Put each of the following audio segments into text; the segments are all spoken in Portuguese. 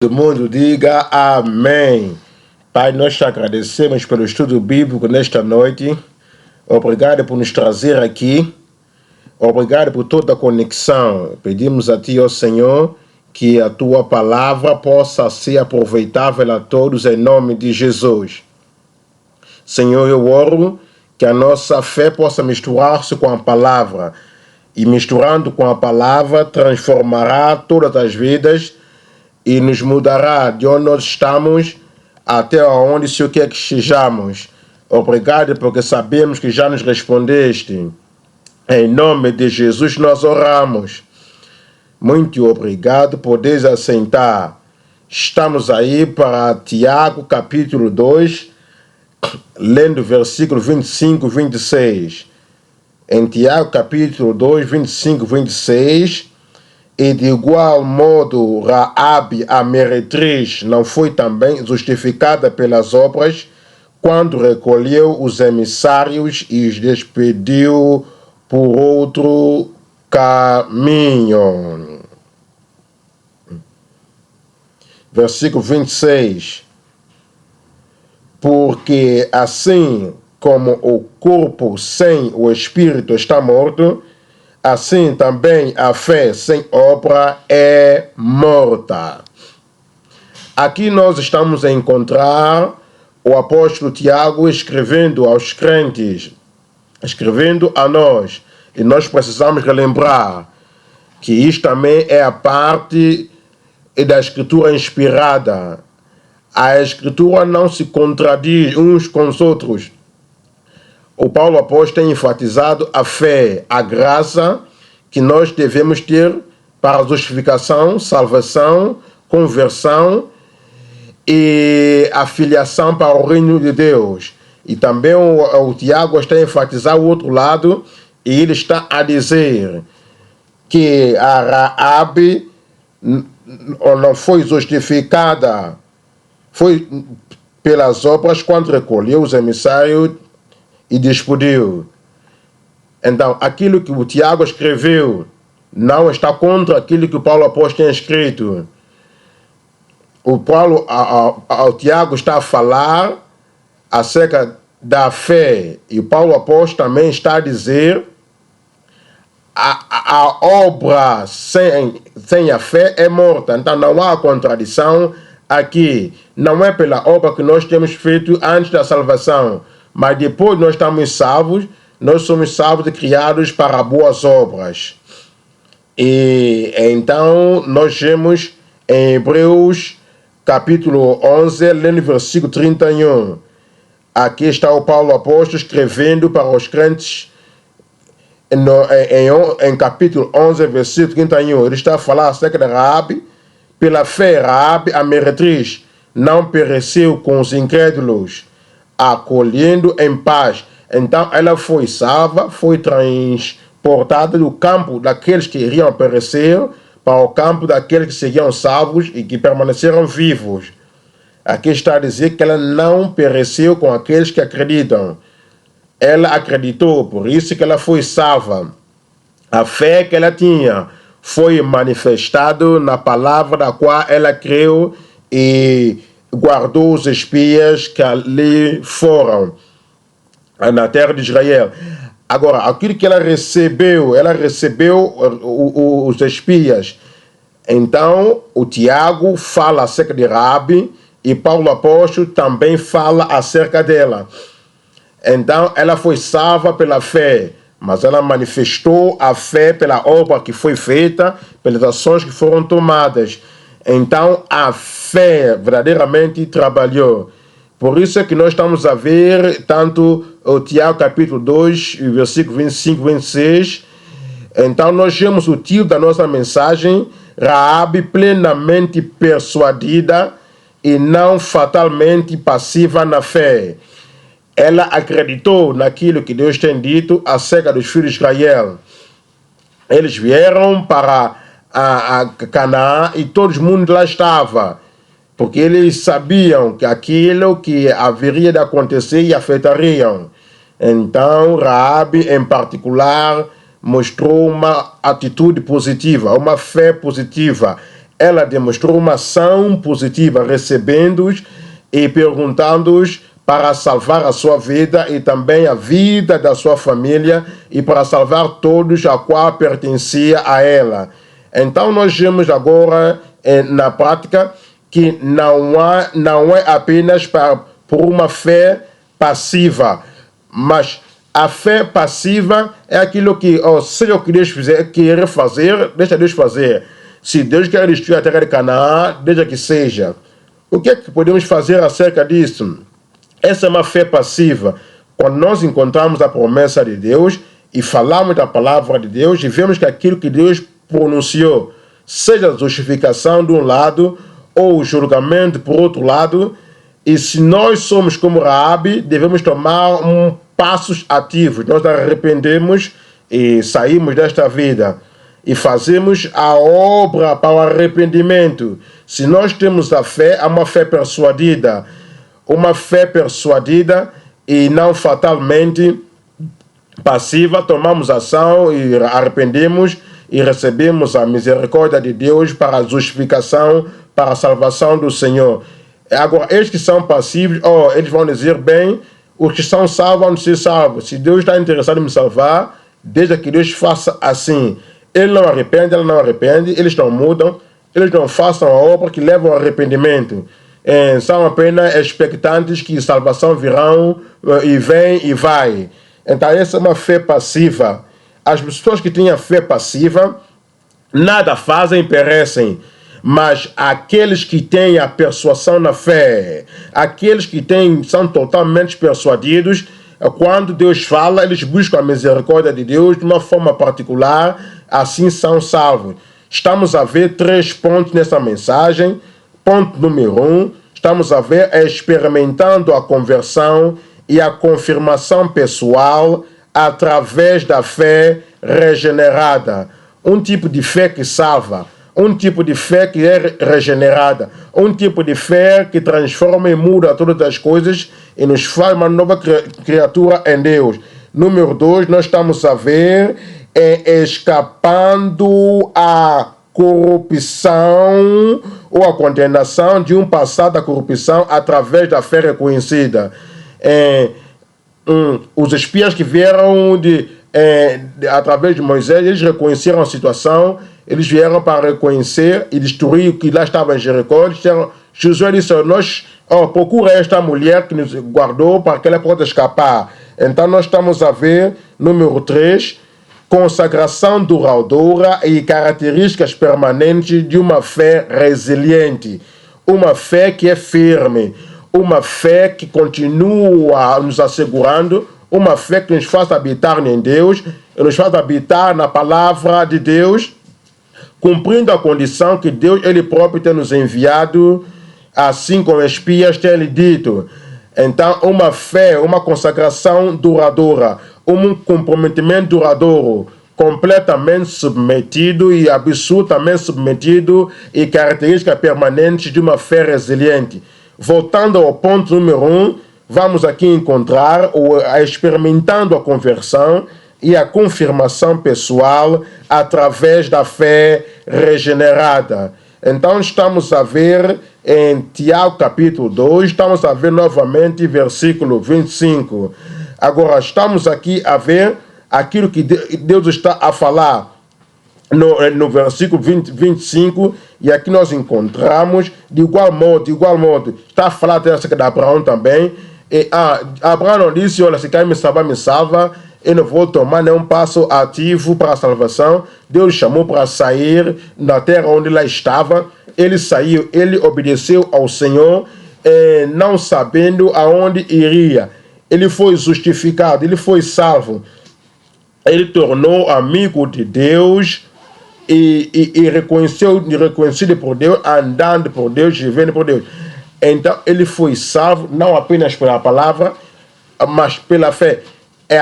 Todo mundo diga amém. Pai, nós te agradecemos pelo estudo bíblico nesta noite. Obrigado por nos trazer aqui. Obrigado por toda a conexão. Pedimos a Ti, ó Senhor, que a Tua palavra possa ser aproveitável a todos em nome de Jesus. Senhor, eu oro que a nossa fé possa misturar-se com a palavra. E misturando com a palavra, transformará todas as vidas e nos mudará de onde nós estamos até onde o Senhor quer que estejamos. Obrigado porque sabemos que já nos respondeste. Em nome de Jesus nós oramos. Muito obrigado, podeis assentar. Estamos aí para Tiago capítulo 2, lendo versículo 25 e 26. Em Tiago capítulo 2, 25 e 26... E de igual modo, Raabe, a meretriz, não foi também justificada pelas obras quando recolheu os emissários e os despediu por outro caminho. Versículo 26. Porque assim como o corpo sem o espírito está morto, assim também a fé sem obra é morta. Aqui nós estamos a encontrar o apóstolo Tiago escrevendo aos crentes, escrevendo a nós. E nós precisamos relembrar que isto também é a parte da escritura inspirada. A escritura não se contradiz uns com os outros. O Paulo apóstolo tem enfatizado a fé, a graça que nós devemos ter para a justificação, salvação, conversão e a filiação para o reino de Deus. E também o Tiago está a enfatizar o outro lado e ele está a dizer que a Raabe não foi justificada, foi pelas obras quando recolheu os emissários e despediu. Então, aquilo que o Tiago escreveu não está contra aquilo que o Paulo apóstolo tem escrito. O Tiago está a falar acerca da fé e o Paulo apóstolo também está a dizer a obra sem a fé é morta. Então, não há contradição aqui. Não é pela obra que nós temos feito antes da salvação, mas depois nós estamos salvos, nós somos salvos e criados para boas obras. E então nós vemos em Hebreus capítulo 11, lendo versículo 31. Aqui está o Paulo apóstolo escrevendo para os crentes em capítulo 11, versículo 31. Ele está a falar acerca de Raabe. Pela fé, Raabe, a meretriz, não pereceu com os incrédulos, acolhendo em paz. Então ela foi salva, foi transportada do campo daqueles que iriam perecer para o campo daqueles que seriam salvos e que permaneceram vivos. Aqui está a dizer que ela não pereceu com aqueles que acreditam. Ela acreditou, por isso que ela foi salva. A fé que ela tinha foi manifestada na palavra da qual ela creu e guardou os espias que ali foram na terra de Israel. Agora, aquilo que ela recebeu os espias. Então, o Tiago fala acerca de Raabe e Paulo apóstolo também fala acerca dela. Então, ela foi salva pela fé, mas ela manifestou a fé pela obra que foi feita, pelas ações que foram tomadas. Então, a fé verdadeiramente trabalhou. Por isso é que nós estamos a ver tanto o Tiago capítulo 2, versículo 25 e 26. Então, nós vemos o título da nossa mensagem, Raabe plenamente persuadida e não fatalmente passiva na fé. Ela acreditou naquilo que Deus tem dito acerca dos filhos de Israel. Eles vieram para a Canaã e todo mundo lá estava, porque eles sabiam que aquilo que haveria de acontecer e afetariam. Então, Raabe, em particular, mostrou uma atitude positiva, uma fé positiva. ela demonstrou uma ação positiva, recebendo-os e perguntando-os para salvar a sua vida e também a vida da sua família e para salvar todos a qual pertencia a ela. Então nós vemos agora na prática que não é apenas por uma fé passiva, mas a fé passiva é aquilo que, seja o que Deus querer fazer, deixa Deus fazer. Se Deus quer destruir a terra de Canaã, deixa que seja. O que é que podemos fazer acerca disso? Essa é uma fé passiva. Quando nós encontramos a promessa de Deus e falamos da palavra de Deus e vemos que aquilo que Deus pronunciou, seja a justificação de um lado ou o julgamento por outro lado, e se nós somos como Raabe, devemos tomar passos ativos. Nós arrependemos e saímos desta vida e fazemos a obra para o arrependimento. Se nós temos a fé, é uma fé persuadida e não fatalmente passiva, tomamos ação e arrependemos e recebemos a misericórdia de Deus para a justificação, para a salvação do Senhor. Agora, estes que são passivos, eles vão dizer, bem, os que são salvos vão ser salvos. Se Deus está interessado em me salvar, desde que Deus faça assim. Ele não arrepende, ela não arrepende, eles não mudam, eles não façam a obra que leva ao arrependimento. São apenas expectantes que salvação virão e vem e vai. Então essa é uma fé passiva. As pessoas que têm a fé passiva nada fazem, perecem. Mas aqueles que têm a persuasão na fé, aqueles que são totalmente persuadidos, quando Deus fala, eles buscam a misericórdia de Deus de uma forma particular, assim são salvos. Estamos a ver 3 pontos nessa mensagem. Ponto número 1, estamos a ver experimentando a conversão e a confirmação pessoal através da fé regenerada. Um tipo de fé que salva, um tipo de fé que é regenerada, um tipo de fé que transforma e muda todas as coisas e nos faz uma nova criatura em Deus. Número 2, nós estamos a ver escapando a corrupção ou a condenação de um passado da corrupção através da fé reconhecida. Os espias que vieram através de Moisés, eles reconheceram a situação, eles vieram para reconhecer e destruir o que lá estava em Jericó. Josué disse, procura esta mulher que nos guardou para que ela possa escapar. Então nós estamos a ver, número 3, consagração duradoura e características permanentes de uma fé resiliente. Uma fé que é firme, uma fé que continua nos assegurando, uma fé que nos faz habitar em Deus, nos faz habitar na palavra de Deus, cumprindo a condição que Deus ele próprio tem nos enviado, assim como espias têm lhe dito. Então, uma fé, uma consagração duradoura, um comprometimento duradouro, completamente submetido e absolutamente submetido e característica permanente de uma fé resiliente. Voltando ao ponto número 1, vamos aqui encontrar experimentando a conversão e a confirmação pessoal através da fé regenerada. Então estamos a ver em Tiago capítulo 2, estamos a ver novamente versículo 25. Agora estamos aqui a ver aquilo que Deus está a falar no versículo 25, e aqui nós encontramos de igual modo, está a falar acerca de Abraão também. Abraão não disse, olha, se quer me salva, eu não vou tomar nenhum passo ativo para a salvação. Deus chamou para sair da terra onde ele estava. Ele saiu, ele obedeceu ao Senhor, não sabendo aonde iria. Ele foi justificado, ele foi salvo. Ele tornou amigo de Deus e reconhecido por Deus, andando por Deus, vivendo por Deus. Então ele foi salvo, não apenas pela palavra, mas pela fé.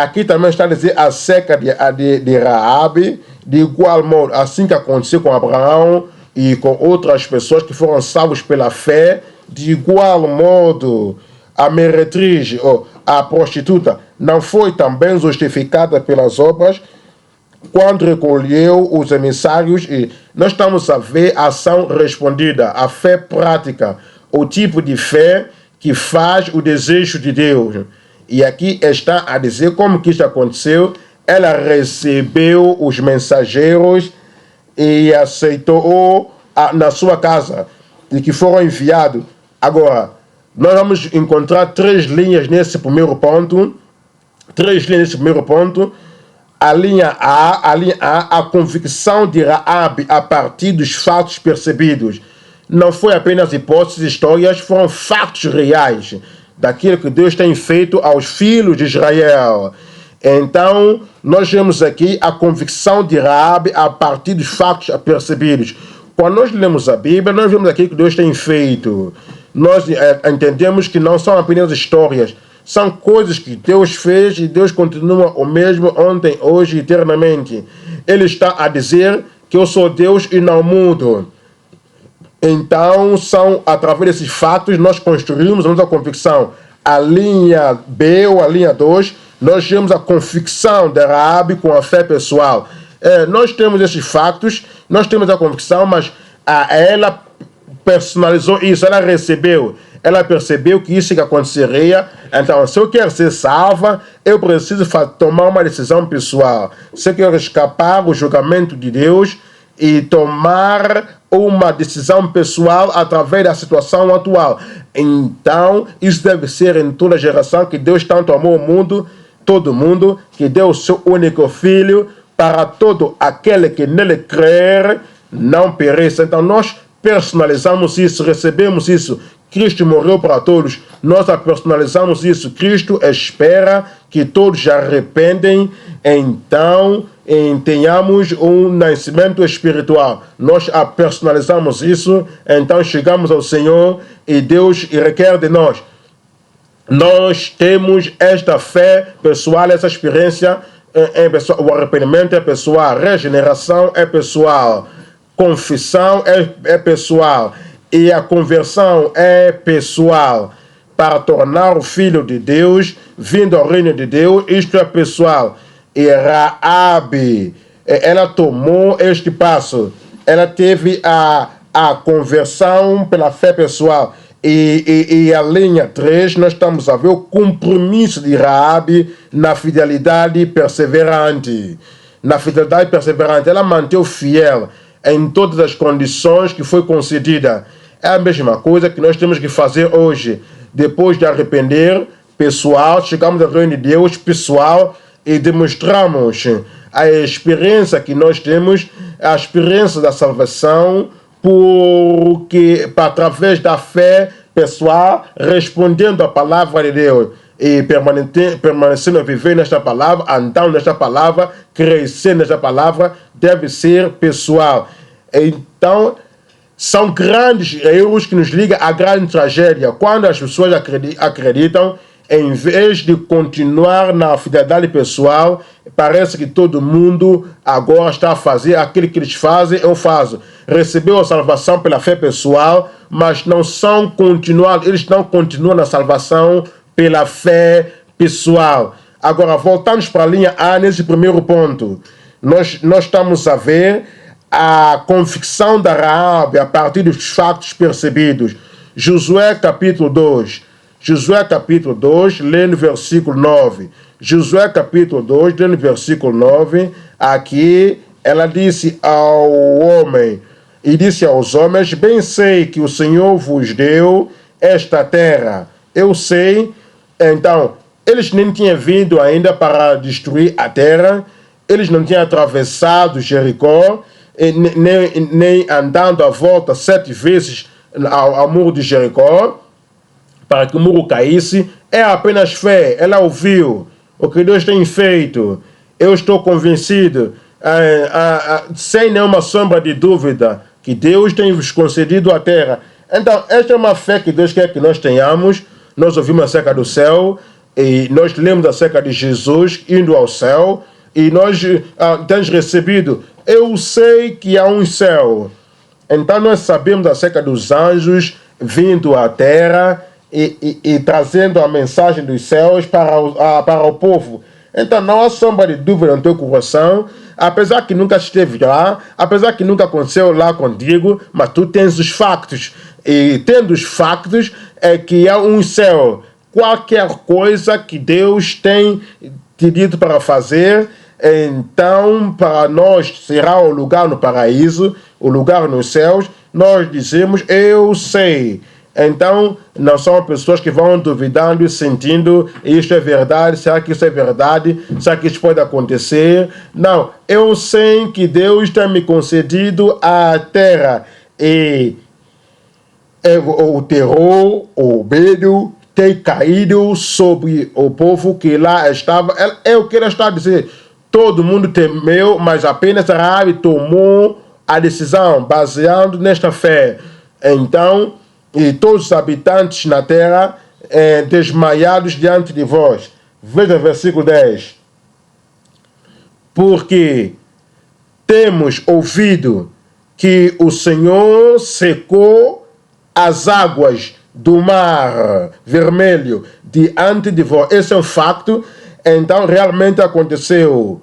Aqui também está a dizer acerca de Raabe, de igual modo, assim que aconteceu com Abraão e com outras pessoas que foram salvos pela fé, de igual modo a meretriz, ou a prostituta, não foi também justificada pelas obras quando recolheu os emissários, e nós estamos a ver a ação respondida, a fé prática, o tipo de fé que faz o desejo de Deus. E aqui está a dizer como que isso aconteceu. Ela recebeu os mensageiros e aceitou na sua casa, e que foram enviados. Agora, nós vamos encontrar três linhas nesse primeiro ponto. A linha A, a convicção de Raabe a partir dos fatos percebidos. Não foi apenas hipóteses, histórias, foram fatos reais daquilo que Deus tem feito aos filhos de Israel. Então, nós vemos aqui a convicção de Raabe a partir dos fatos percebidos. Quando nós lemos a Bíblia, nós vemos aquilo que Deus tem feito. Nós entendemos que não são apenas histórias, são coisas que Deus fez, e Deus continua o mesmo ontem, hoje e eternamente. Ele está a dizer que eu sou Deus e não mudo. Então, são através desses fatos nós construímos a nossa convicção. A linha B ou a linha 2, nós temos a convicção de Raabe com a fé pessoal. Nós temos esses fatos, nós temos a convicção, mas ela personalizou isso, ela recebeu, ela percebeu que isso que aconteceria. Então, se eu quero ser salva, eu preciso tomar uma decisão pessoal. Se eu quero escapar do julgamento de Deus e tomar uma decisão pessoal através da situação atual, então isso deve ser em toda geração, que Deus tanto amou o mundo, todo mundo, que deu o seu único filho, para todo aquele que nele crer não pereça. Então nós personalizamos isso, recebemos isso. Cristo morreu para todos, nós personalizamos isso. Cristo espera que todos se arrependem, então tenhamos um nascimento espiritual. Nós personalizamos isso, então chegamos ao Senhor e Deus requer de nós. Nós temos esta fé pessoal, essa experiência pessoal. O arrependimento é pessoal, a regeneração é pessoal, confissão é pessoal, e a conversão é pessoal. Para tornar o Filho de Deus, vindo ao reino de Deus, isto é pessoal. E Raabe, ela tomou este passo, ela teve a conversão pela fé pessoal. E a linha 3, nós estamos a ver o compromisso de Raabe na fidelidade perseverante. Na fidelidade perseverante, ela manteve fiel em todas as condições que foi concedida. É a mesma coisa que nós temos que fazer hoje. Depois de arrepender, pessoal, chegamos ao reino de Deus, pessoal, e demonstramos a experiência que nós temos, a experiência da salvação, porque através da fé pessoal, respondendo à palavra de Deus e permanecendo a viver nesta palavra, andando nesta palavra, crescer nesta palavra, deve ser pessoal. Então, são grandes erros que nos ligam à grande tragédia, quando as pessoas acreditam, em vez de continuar na fidelidade pessoal, parece que todo mundo agora está a fazer aquilo que eles fazem, eu faço. Recebeu a salvação pela fé pessoal, mas eles não continuam na salvação pela fé pessoal. Agora, voltamos para a linha A, nesse primeiro ponto. Nós estamos a ver a convicção da Raabe a partir dos fatos percebidos. Josué capítulo 2. Josué capítulo 2, lendo versículo 9. Josué capítulo 2, lendo versículo 9. Aqui ela disse ao homem, e disse aos homens: bem sei que o Senhor vos deu esta terra. Eu sei. Então, eles nem tinham vindo ainda para destruir a terra, eles não tinham atravessado Jericó, nem andando à volta 7 vezes ao muro de Jericó, para que o muro caísse. É apenas fé. Ela ouviu o que Deus tem feito. Eu estou convencido, sem nenhuma sombra de dúvida, que Deus tem vos concedido a terra. Então, esta é uma fé que Deus quer que nós tenhamos. Nós ouvimos acerca do céu, e nós lemos acerca de Jesus indo ao céu, e nós temos recebido. Eu sei que há um céu. Então, nós sabemos acerca dos anjos vindo à terra, e trazendo a mensagem dos céus para o povo. Então não há sombra de dúvida no teu coração, apesar que nunca esteve lá, apesar que nunca aconteceu lá contigo, mas tu tens os factos. E tendo os factos é que há um céu. Qualquer coisa que Deus tem te dito para fazer, então para nós será o lugar no paraíso, o lugar nos céus. Nós dizemos, eu sei. Então, não são pessoas que vão duvidando e sentindo, isto é verdade, será que isso é verdade? Será que isso pode acontecer? Não, eu sei que Deus tem me concedido a terra. E o terror, o medo tem caído sobre o povo que lá estava. É o que ela está a dizer. Todo mundo temeu, mas apenas Raabe tomou a decisão, baseando nesta fé. Então, e todos os habitantes na terra desmaiados diante de vós. Veja o versículo 10. Porque temos ouvido que o Senhor secou as águas do mar vermelho diante de vós. Esse é um facto. Então, realmente aconteceu.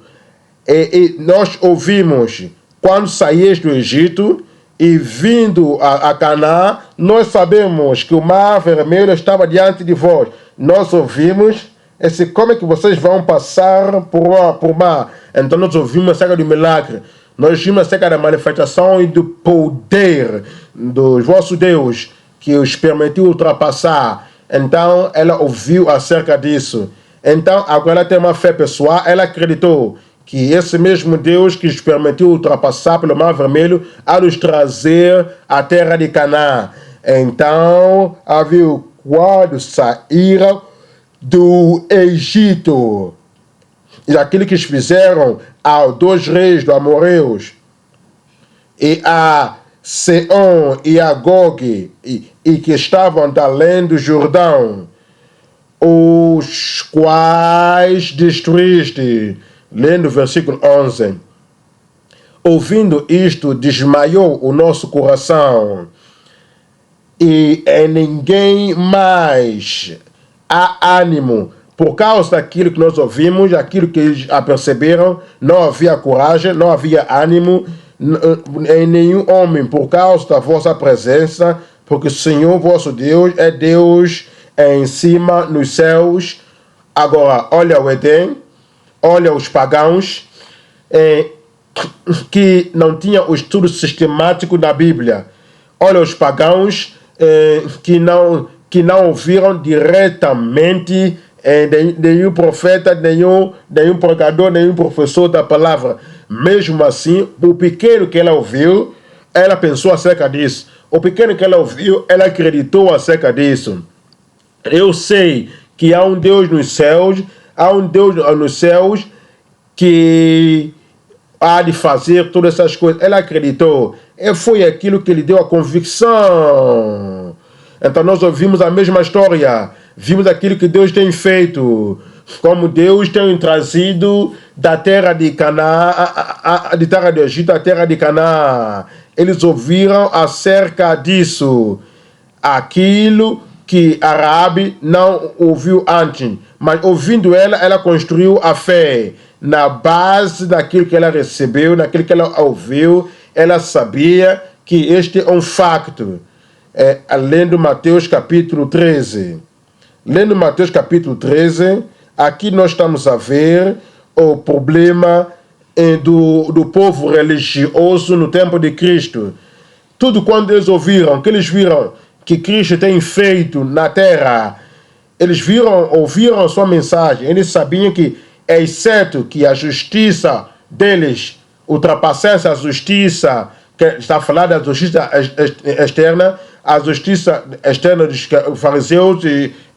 E nós ouvimos, quando saíes do Egito e vindo a Canaã, nós sabemos que o mar vermelho estava diante de vós. Nós ouvimos como é que vocês vão passar por mar. Então nós ouvimos acerca do milagre. Nós vimos acerca da manifestação e do poder do vosso Deus, que os permitiu ultrapassar. Então ela ouviu acerca disso. Então agora ela tem uma fé pessoal, ela acreditou que esse mesmo Deus que os permitiu ultrapassar pelo Mar Vermelho a nos trazer à terra de Canaã. Então, havia quando saíram do Egito. E aquilo que eles fizeram aos 2 reis dos amorreus, e a Seom e a Gog, e que estavam além do Jordão, os quais destruíste. Lendo o versículo 11. Ouvindo isto, desmaiou o nosso coração, e em ninguém mais há ânimo. Por causa daquilo que nós ouvimos, aquilo que eles aperceberam, não havia coragem, não havia ânimo em nenhum homem, por causa da vossa presença, porque o Senhor vosso Deus é Deus em cima nos céus. Agora, olha o Edém. Olha os pagãos que não tinham o estudo sistemático da Bíblia. Olha os pagãos que não ouviram diretamente nenhum profeta, nenhum pregador, nenhum professor da palavra. Mesmo assim, o pequeno que ela ouviu, ela pensou acerca disso. O pequeno que ela ouviu, ela acreditou acerca disso. Eu sei que há um Deus nos céus. Há um Deus nos céus que há de fazer todas essas coisas. Ela acreditou. E foi aquilo que lhe deu a convicção. Então nós ouvimos a mesma história. Vimos aquilo que Deus tem feito. Como Deus tem trazido da terra de Canaã, de terra do Egito, a terra de Canaã. Eles ouviram acerca disso. Aquilo que a Raabe não ouviu antes. Mas ouvindo ela construiu a fé. Na base daquilo que ela recebeu, naquilo que ela ouviu, ela sabia que este é um facto. Lendo Mateus capítulo 13. Lendo Mateus capítulo 13, aqui nós estamos a ver o problema do povo religioso no tempo de Cristo. Tudo quando eles ouviram, que eles viram que Cristo tem feito na terra, eles ouviram a sua mensagem, eles sabiam que, exceto que a justiça deles ultrapassasse a justiça, que está falando da justiça externa, a justiça externa dos fariseus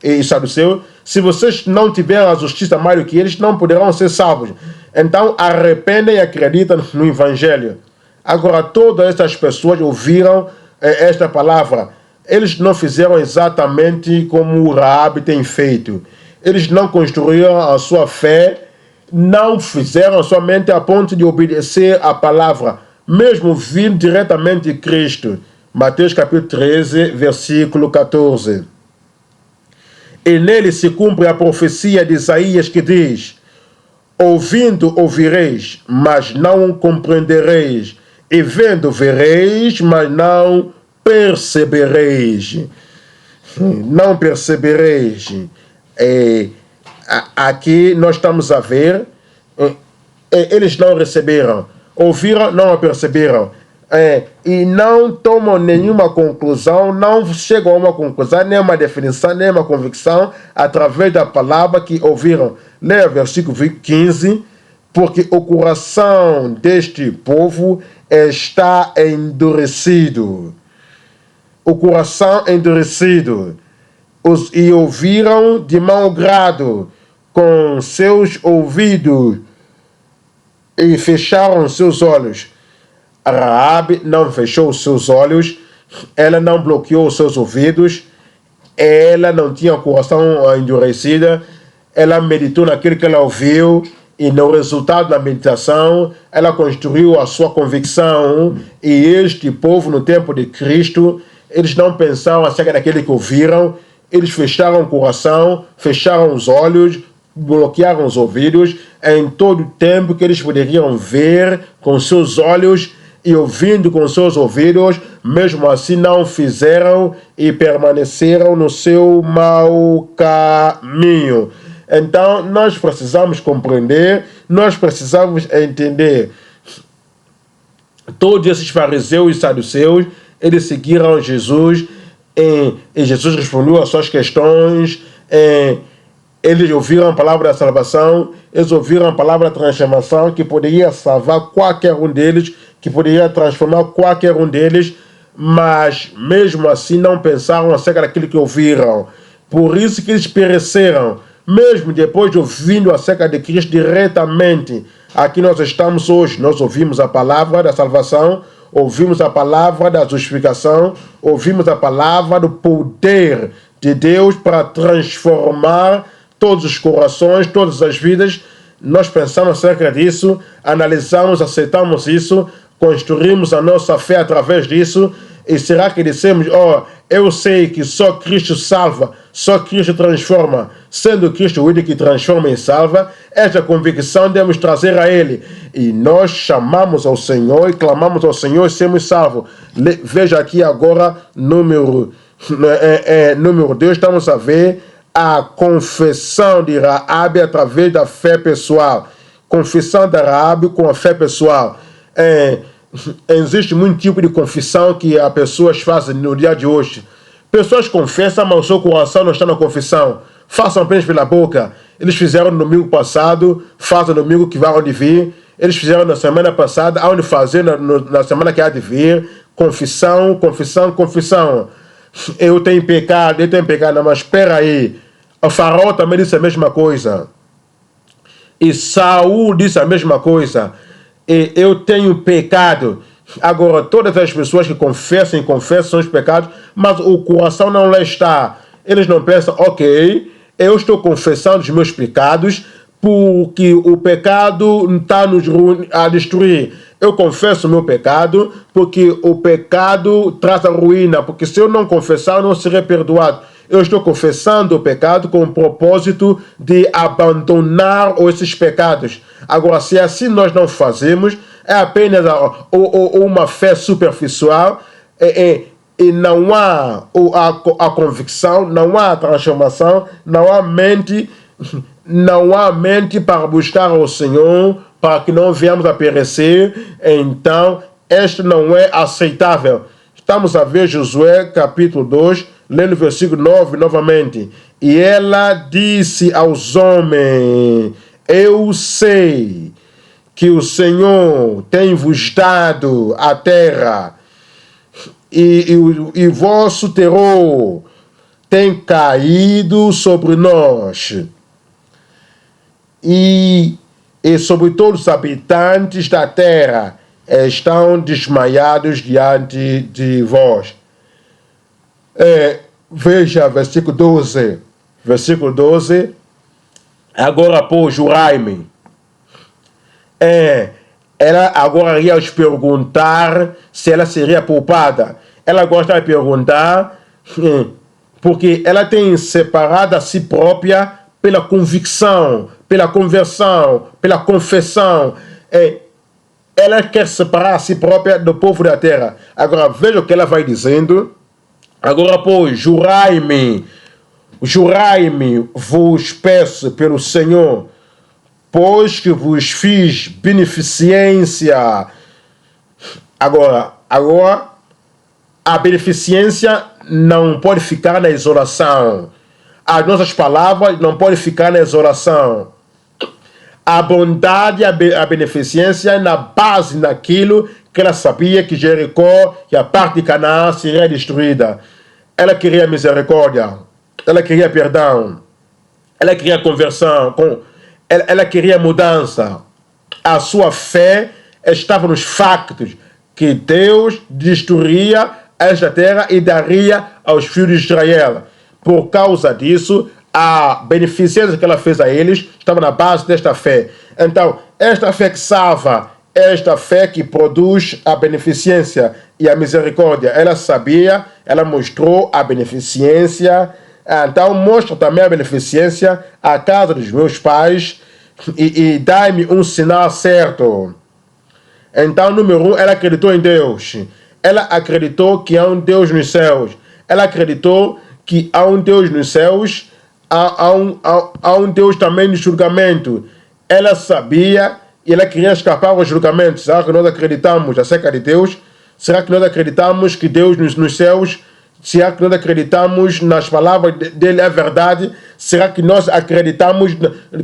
e saduceus, se vocês não tiverem a justiça mais do que eles, não poderão ser salvos. Então, arrependem e acreditam no Evangelho. Agora, todas essas pessoas ouviram esta palavra. Eles não fizeram exatamente como o Raabe tem feito. Eles não construíram a sua fé, não fizeram somente a ponto de obedecer a palavra, mesmo vindo diretamente de Cristo. Mateus capítulo 13, versículo 14. E nele se cumpre a profecia de Isaías que diz: Ouvindo ouvireis, mas não compreendereis. E vendo vereis, mas não percebereis. Não percebereis. Aqui nós estamos a ver, eles não receberam, ouviram, não perceberam, e não tomam nenhuma conclusão, não chegam a uma conclusão, nem uma definição, nem uma convicção através da palavra que ouviram. Leia o versículo 15, porque o coração deste povo está endurecido. O coração endurecido. E ouviram de mau grado com seus ouvidos e fecharam seus olhos. Raabe não fechou os seus olhos, ela não bloqueou os seus ouvidos, ela não tinha o coração endurecido, ela meditou naquilo que ela ouviu e no resultado da meditação ela construiu a sua convicção. E este povo no tempo de Cristo, eles não pensaram acerca daquele que ouviram, eles fecharam o coração, fecharam os olhos, bloquearam os ouvidos em todo o tempo que eles poderiam ver com seus olhos e ouvindo com seus ouvidos, mesmo assim não fizeram e permaneceram no seu mau caminho. Então nós precisamos compreender, nós precisamos entender. Todos esses fariseus e saduceus, eles seguiram Jesus e Jesus respondeu às suas questões. Eles ouviram a palavra da salvação, eles ouviram a palavra da transformação que poderia salvar qualquer um deles, que poderia transformar qualquer um deles, mas mesmo assim não pensaram acerca daquilo que ouviram. Por isso que eles pereceram, mesmo depois de ouvindo acerca de Cristo diretamente. Aqui nós estamos hoje, nós ouvimos a palavra da salvação, ouvimos a palavra da justificação, ouvimos a palavra do poder de Deus para transformar todos os corações, todas as vidas. Nós pensamos acerca disso, analisamos, aceitamos isso, construímos a nossa fé através disso. E será que dissemos, eu sei que só Cristo salva, só Cristo transforma, sendo Cristo o único que transforma e salva? Esta convicção devemos trazer a Ele. E nós chamamos ao Senhor e clamamos ao Senhor e sermos salvos. Veja aqui agora, número 2, estamos a ver a confissão de Raabe através da fé pessoal. Confissão de Raabe com a fé pessoal. Existe muito tipo de confissão que as pessoas fazem no dia de hoje. Pessoas confessam, mas o seu coração não está na confissão. Façam apenas pela boca. Eles fizeram no domingo passado, fazem no domingo que vai onde vir. Eles fizeram na semana passada, onde fazer na semana que há de vir. Confissão, confissão, confissão. Eu tenho pecado, mas espera aí. O faraó também disse a mesma coisa. E Saul disse a mesma coisa. E eu tenho pecado. Agora, todas as pessoas que confessam os pecados, mas o coração não lá está. Eles não pensam, ok, eu estou confessando os meus pecados porque o pecado está nos a destruir. Eu confesso o meu pecado porque o pecado traz a ruína, porque se eu não confessar, eu não serei perdoado. Eu estou confessando o pecado com o propósito de abandonar esses pecados. Agora, se assim nós não fazemos, é apenas uma fé superficial e não há a convicção, não há a transformação, não há mente para buscar o Senhor, para que não venhamos a perecer. Então, este não é aceitável. Estamos a ver Josué capítulo 2, lendo o versículo 9 novamente. E ela disse aos homens: eu sei que o Senhor tem vos dado a terra, e vosso terror tem caído sobre nós, e sobre todos os habitantes da terra estão desmaiados diante de vós. Veja versículo 12. Versículo 12. Agora, pois, jurai-me. Ela agora ia os perguntar se ela seria poupada. Ela gosta de perguntar porque ela tem separado a si própria pela convicção, pela conversão, pela confissão. Ela quer separar a si própria do povo da terra. Agora, veja o que ela vai dizendo. Agora, pois, jurai-me, vos peço pelo Senhor, pois que vos fiz beneficência. Agora, a beneficência não pode ficar na isolação. As nossas palavras não podem ficar na isolação. A bondade, a beneficência é na base daquilo que ela sabia que Jericó e a parte de Canaã seria destruída. Ela queria misericórdia, ela queria perdão, ela queria conversão, ela queria mudança. A sua fé estava nos factos que Deus destruiria esta terra e daria aos filhos de Israel. Por causa disso, a beneficência que ela fez a eles estava na base desta fé. Então, esta fé que salva, esta fé que produz a beneficência e a misericórdia, ela sabia, ela mostrou a beneficência, então mostra também a beneficência à casa dos meus pais e dá-me um sinal certo. Então, número 1, ela acreditou em Deus. Ela acreditou que há um Deus nos céus. Ela acreditou que há um Deus nos céus, há um Deus também no julgamento. Ela sabia e ela queria escapar ao julgamento. Será que nós acreditamos acerca de Deus? Será que nós acreditamos que Deus nos céus? Será que nós acreditamos nas palavras dele é verdade? Será que nós acreditamos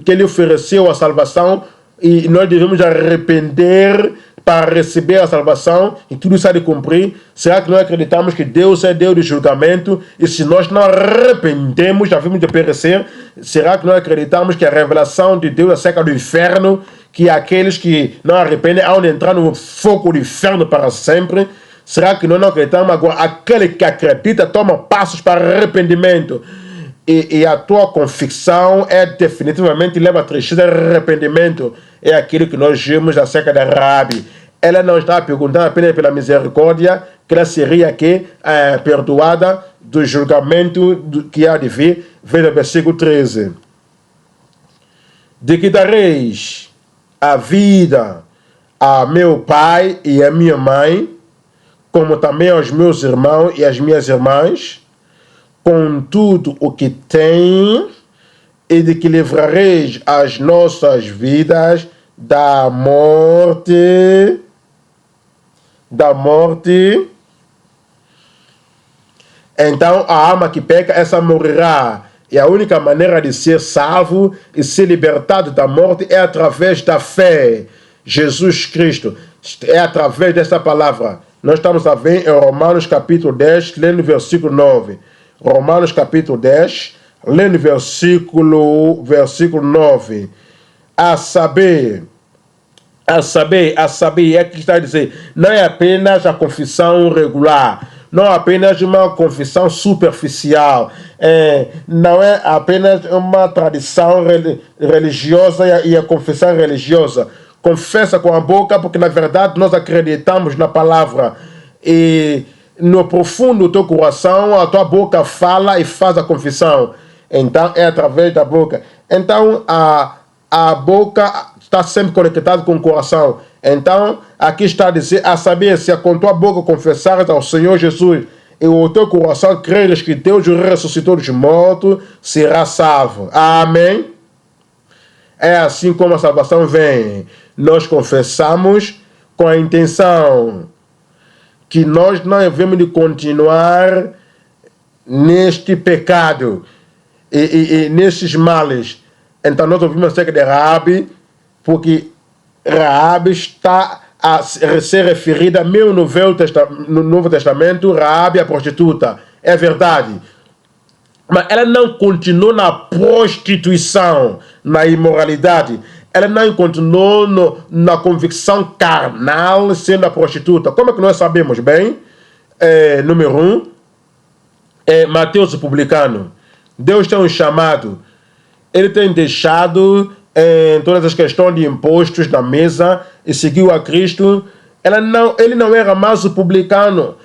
que ele ofereceu a salvação e nós devemos arrepender para receber a salvação e tudo isso há de cumprir? Será que nós acreditamos que Deus é Deus de julgamento e se nós não arrependemos, já vimos de perecer? Será que nós acreditamos que a revelação de Deus acerca do inferno, que aqueles que não arrependem hão de entrar no fogo do inferno para sempre? Será que nós não acreditamos? Agora, aquele que acredita toma passos para arrependimento. E a tua convicção é definitivamente leva a tristeza e arrependimento. É aquilo que nós vimos acerca da Raabe. Ela não está perguntando apenas pela misericórdia, que ela seria perdoada do julgamento que há de vir. Veja o versículo 13. De que dareis a vida a meu pai e a minha mãe, como também aos meus irmãos e às minhas irmãs, com tudo o que tem, e de que livrareis as nossas vidas da morte. Então a alma que peca, essa morrerá. E a única maneira de ser salvo e ser libertado da morte é através da fé. Jesus Cristo. É através dessa palavra. Nós estamos a ver em Romanos capítulo 10, lendo o versículo 9. Romanos capítulo 10, lendo o versículo 9. A saber, é que está a dizer, não é apenas a confissão regular, não é apenas uma confissão superficial, não é apenas uma tradição religiosa e a confissão religiosa. Confessa com a boca, porque na verdade nós acreditamos na palavra. E no profundo do teu coração, a tua boca fala e faz a confissão. Então é através da boca. Então a boca está sempre conectada com o coração. Então aqui está a dizer, a saber, se com tua boca confessares ao Senhor Jesus e o teu coração creres que Deus o ressuscitou dos mortos, será salvo. Amém? É assim como a salvação vem. Nós confessamos com a intenção que nós não devemos de continuar neste pecado e nesses males. Então nós ouvimos acerca de Raabe, porque Raabe está a ser referida mesmo no Novo Testamento, Raabe a prostituta. É verdade. Mas ela não continuou na prostituição, na imoralidade. Ela não continuou na convicção carnal, sendo a prostituta. Como é que nós sabemos bem? Número 1, Mateus o publicano. Deus tem um chamado. Ele tem deixado todas as questões de impostos na mesa e seguiu a Cristo. Ele não era mais o publicano.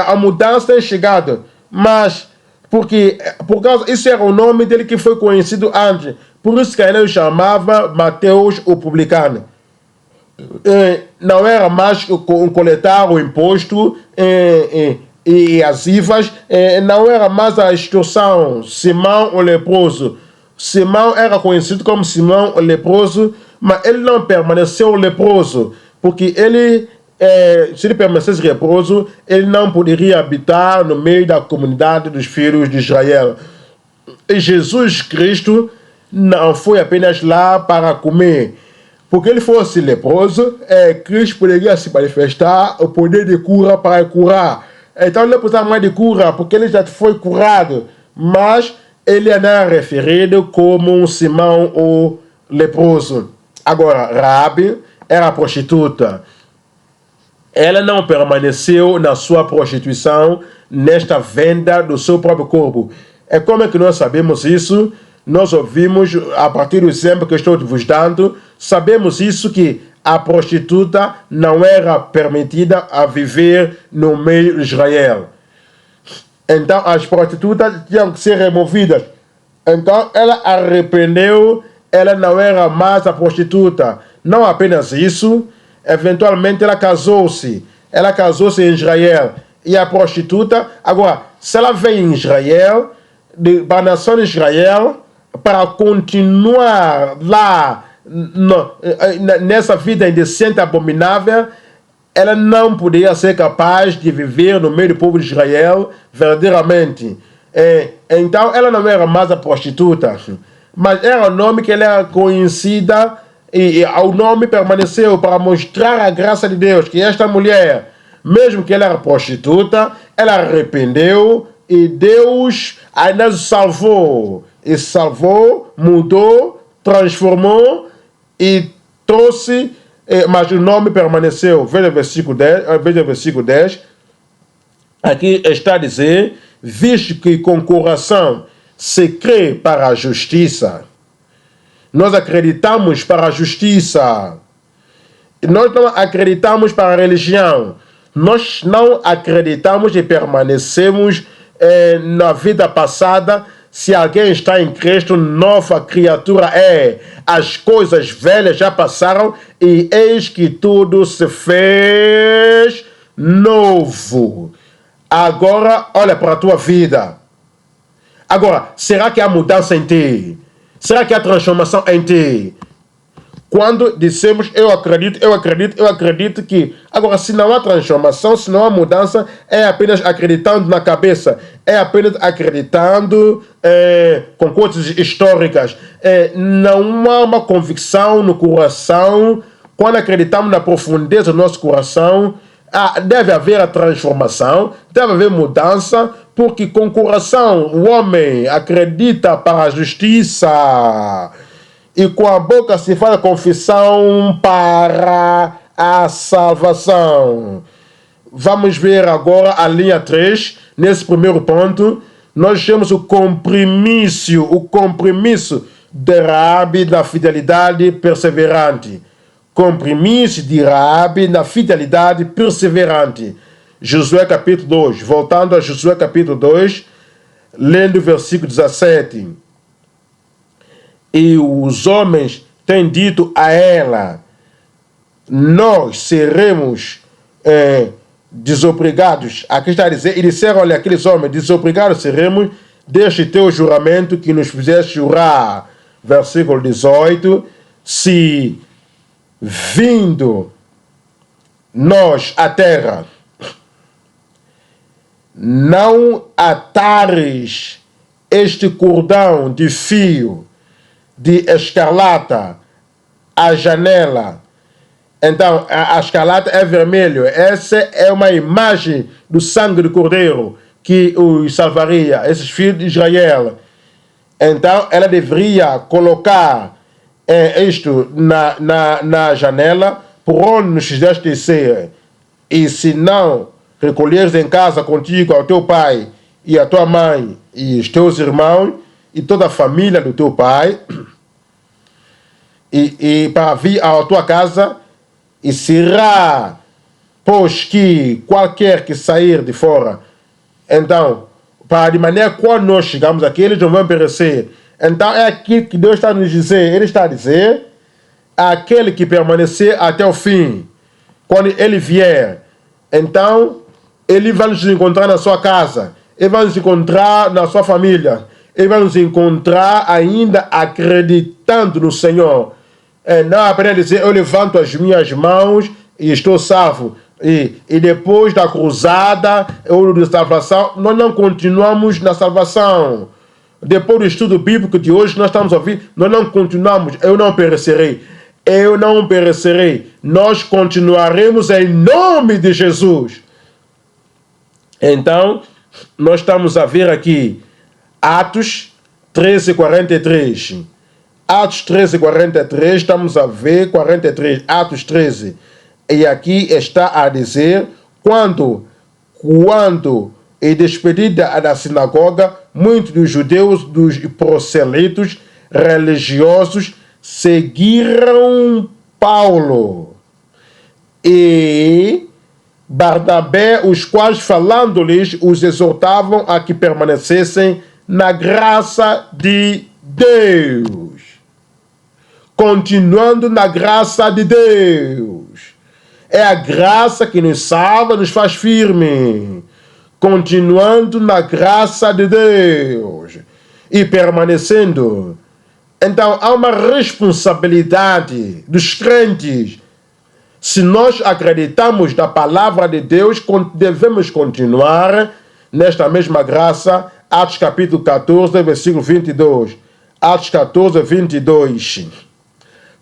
A mudança tem chegado. Mas, por causa, isso era o nome dele que foi conhecido antes. Por isso que ele chamava Mateus o publicano. Não era mais coletar o imposto e as IVAs, não era mais a extorsão. Simão o leproso. Simão era conhecido como Simão o leproso, mas ele não permaneceu leproso, porque ele, se ele permanecesse leproso, ele não poderia habitar no meio da comunidade dos filhos de Israel. E Jesus Cristo não foi apenas lá para comer. Porque ele fosse leproso, Cristo poderia se manifestar o poder de cura para curar. Então ele não precisava mais de cura, porque ele já foi curado. Mas ele era referido como um Simão o leproso. Agora, Raabe era prostituta. Ela não permaneceu na sua prostituição, nesta venda do seu próprio corpo. Como é que nós sabemos isso? Nós ouvimos, a partir do exemplo que estou vos dando, sabemos isso, que a prostituta não era permitida a viver no meio de Israel. Então as prostitutas tinham que ser removidas. Então ela arrependeu, ela não era mais a prostituta. Não apenas isso, eventualmente ela casou-se. Ela casou-se em Israel. E a prostituta, agora, se ela veio em Israel, para a nação de Israel, para continuar lá nessa vida indecente, abominável, ela não podia ser capaz de viver no meio do povo de Israel verdadeiramente. Então ela não era mais a prostituta, mas era o nome que ela era conhecida, e o nome permaneceu para mostrar a graça de Deus, que esta mulher, mesmo que ela era prostituta, ela arrependeu e Deus ainda salvou. E salvou, mudou, transformou e trouxe, mas o nome permaneceu. Veja o versículo 10. Aqui está a dizer: visto que com coração se crê para a justiça. Nós acreditamos para a justiça. Nós não acreditamos para a religião. Nós não acreditamos e permanecemos na vida passada. Se alguém está em Cristo, nova criatura é. As coisas velhas já passaram e eis que tudo se fez novo. Agora, olha para a tua vida. Agora, será que há mudança em ti? Será que há transformação em ti? Quando dissemos eu acredito que... Agora, se não há transformação, se não há mudança, é apenas acreditando na cabeça, é apenas acreditando com coisas históricas. Não há uma convicção no coração. Quando acreditamos na profundeza do nosso coração, deve haver a transformação, deve haver mudança, porque com o coração o homem acredita para a justiça, e com a boca se faz a confissão para a salvação. Vamos ver agora a linha 3. Nesse primeiro ponto, nós temos o compromisso de Raabe na fidelidade perseverante. Compromisso de Raabe na fidelidade perseverante. Josué capítulo 2. Voltando a Josué capítulo 2, lendo o versículo 17. E os homens têm dito a ela: nós seremos desobrigados. Aqui está a dizer, e disseram-lhe aqueles homens: desobrigados seremos deste teu juramento que nos fizeste jurar. Versículo 18. Se vindo nós à terra, não atares este cordão de fio de escarlata à janela. Então, a escarlata é vermelho. Essa é uma imagem do sangue do cordeiro que os salvaria, esses filhos de Israel. Então, ela deveria colocar isto na janela, por onde nos fizeste descer. E se não recolheres em casa contigo ao teu pai e a tua mãe e os teus irmãos e toda a família do teu pai, e para vir à tua casa, e será, pois que qualquer que sair de fora, então, para de maneira quando nós chegamos aqui, eles não vão perecer. Então é aquilo que Deus está a nos dizer. Ele está a dizer, aquele que permanecer até o fim, quando ele vier, então ele vai nos encontrar na sua casa, ele vai nos encontrar na sua família, ele vai nos encontrar ainda acreditando no Senhor. Não apenas dizer, eu levanto as minhas mãos e estou salvo. E depois da cruzada ou da salvação, nós não continuamos na salvação. Depois do estudo bíblico de hoje, nós estamos a ouvir, nós não continuamos. Eu não perecerei. Eu não perecerei. Nós continuaremos em nome de Jesus. Então, nós estamos a ver aqui Atos 13:43. Atos 13:43, estamos a ver 43, Atos 13. E aqui está a dizer, quando e despedida da sinagoga, muitos dos judeus, dos proselitos religiosos, seguiram Paulo e Barnabé, os quais, falando-lhes, os exortavam a que permanecessem na graça de Deus. Continuando na graça de Deus. É a graça que nos salva, nos faz firme. Continuando na graça de Deus. E permanecendo. Então, há uma responsabilidade dos crentes. Se nós acreditamos na palavra de Deus, devemos continuar nesta mesma graça. Atos capítulo 14, versículo 22. Atos 14, 22.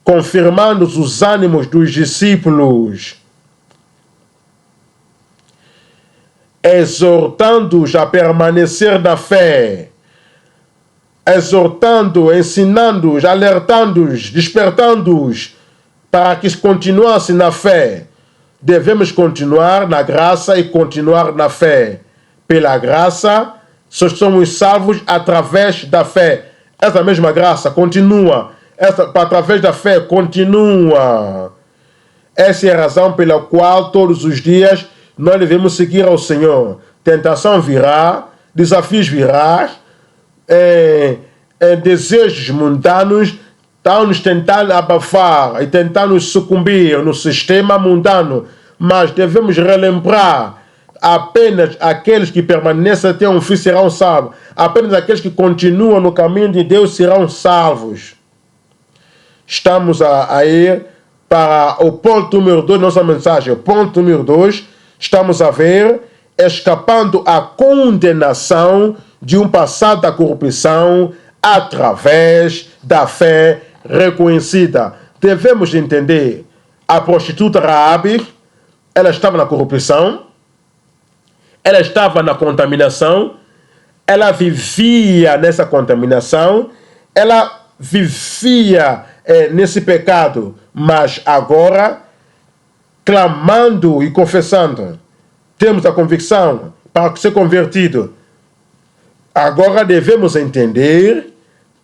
Confirmando os ânimos dos discípulos, exortando-os a permanecer na fé, exortando, ensinando-os, alertando-os, despertando-os para que continuassem na fé. Devemos continuar na graça e continuar na fé. Pela graça, somos salvos através da fé. Essa mesma graça continua. Através da fé continua. Essa é a razão pela qual todos os dias nós devemos seguir ao Senhor. Tentação virá, desafios virá, desejos mundanos estão nos tentando abafar e tentar nos sucumbir no sistema mundano, mas devemos relembrar, apenas aqueles que permanecem até o fim serão salvos, apenas aqueles que continuam no caminho de Deus serão salvos. Estamos a ir para o ponto número 2 da nossa mensagem. O ponto número 2, estamos a ver, escapando à condenação de um passado da corrupção através da fé reconhecida. Devemos entender, a prostituta Raabe, ela estava na corrupção, ela estava na contaminação, ela vivia nessa contaminação, ela vivia nesse pecado, mas agora, clamando e confessando, temos a convicção para ser convertido. Agora devemos entender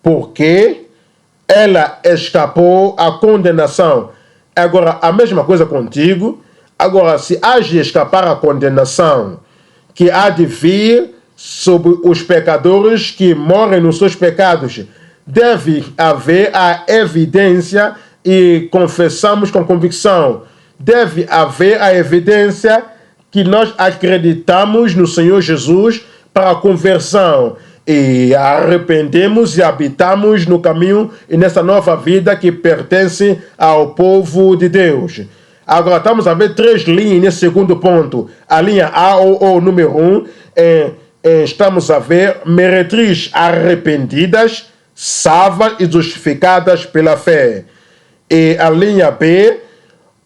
porque ela escapou à condenação. Agora, a mesma coisa contigo. Agora, se há de escapar à condenação que há de vir sobre os pecadores que morrem nos seus pecados, deve haver a evidência e confessamos com convicção. Deve haver a evidência que nós acreditamos no Senhor Jesus para a conversão e arrependemos e habitamos no caminho e nessa nova vida que pertence ao povo de Deus. Agora estamos a ver 3 linhas nesse segundo ponto. A linha A ou número 1, estamos a ver meretrizes arrependidas, salvas e justificadas pela fé. E a linha B,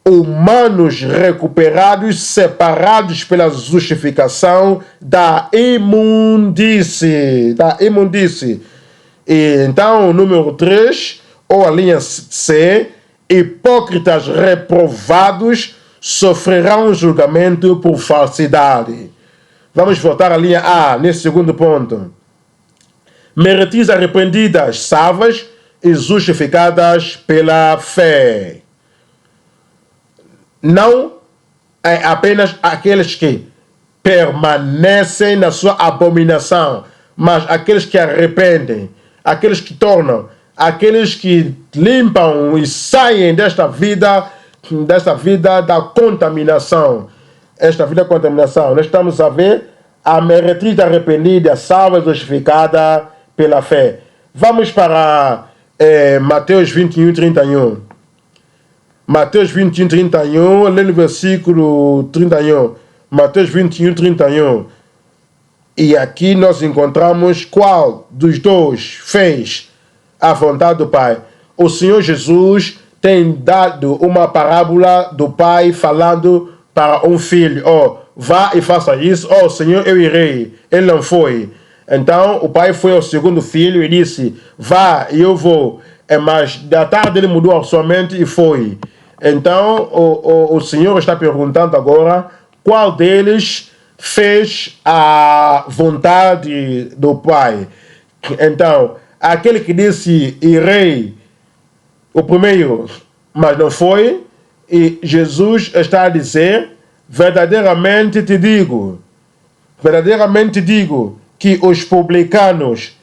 humanos recuperados, separados pela justificação da imundície. E então, o número 3, ou a linha C, hipócritas reprovados sofrerão julgamento por falsidade. Vamos voltar à linha A, nesse segundo ponto. Meretrizes arrependidas, salvas e justificadas pela fé. Não é apenas aqueles que permanecem na sua abominação, mas aqueles que arrependem, aqueles que tornam, aqueles que limpam e saem desta vida da contaminação. Esta vida da contaminação. Nós estamos a ver a meretriz arrependida, salva e justificada pela fé. Vamos para Mateus 21, 31. Mateus 21, 31, lê no versículo 31. Mateus 21, 31. E aqui nós encontramos qual dos dois fez a vontade do Pai. O Senhor Jesus tem dado uma parábola do pai falando para um filho: vá e faça isso. Senhor, eu irei. Ele não foi. Então o pai foi ao segundo filho e disse: vá e eu vou. Mas da tarde ele mudou a sua mente e foi. Então o Senhor está perguntando agora qual deles fez a vontade do pai. Então, aquele que disse irei, o primeiro, mas não foi, e Jesus está a dizer: verdadeiramente te digo que os publicanos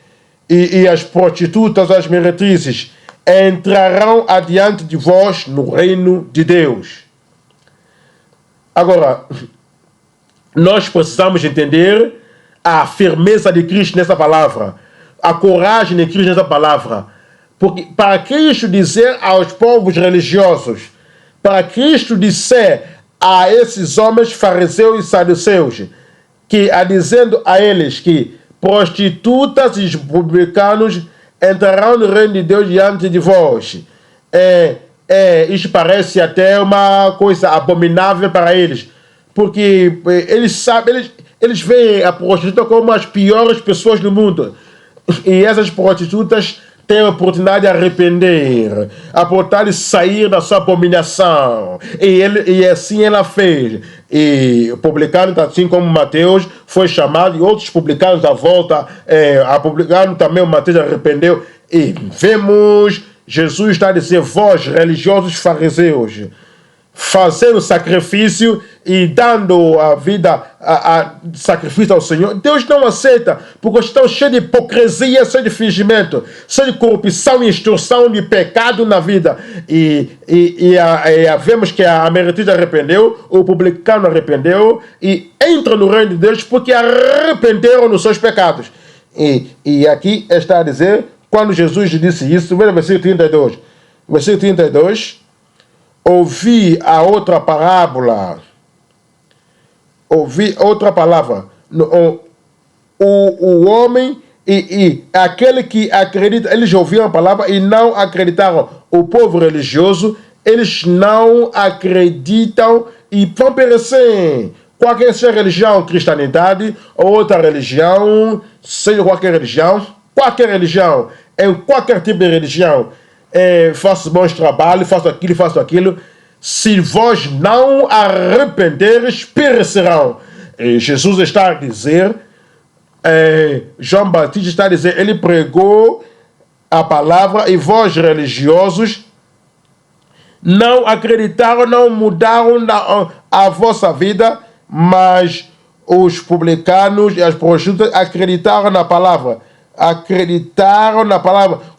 e as prostitutas, as meretrizes, entrarão adiante de vós no reino de Deus. Agora, nós precisamos entender a firmeza de Cristo nessa palavra, a coragem de Cristo nessa palavra. Porque para Cristo dizer aos povos religiosos, para Cristo dizer a esses homens fariseus e saduceus, que dizendo a eles que prostitutas e publicanos entrarão no reino de Deus diante de vós, isso parece até uma coisa abominável para eles, porque eles sabem, eles veem a prostituta como as piores pessoas do mundo, e essas prostitutas têm a oportunidade de arrepender, a oportunidade de sair da sua abominação, e assim ela fez. E o publicano, assim como Mateus, foi chamado, e outros publicanos à volta, a publicano também, o Mateus arrependeu, e vemos Jesus está a dizer: vós, religiosos fariseus, fazendo sacrifício e dando a vida a sacrifício ao Senhor, Deus não aceita, porque estão cheios de hipocrisia, cheios de fingimento, cheios de corrupção e instrução de pecado na vida. E vemos que a meretriz arrependeu, o publicano arrependeu e entra no reino de Deus porque arrependeram nos seus pecados. E aqui está a dizer, quando Jesus disse isso, veja o versículo 32. Versículo 32. Ouvi a outra parábola. Ouvi outra palavra. O homem e aquele que acredita, eles ouviram a palavra e não acreditaram. O povo religioso, eles não acreditam e vão perecer. Qualquer seja religião, cristianidade ou outra religião, seja qualquer religião, em qualquer tipo de religião, faço bons trabalhos, faço aquilo, se vós não arrependeres, perecerão. Jesus está a dizer, João Batista está a dizer, ele pregou a palavra e vós religiosos não acreditaram, não mudaram a vossa vida, mas os publicanos e as prostitutas acreditaram na palavra.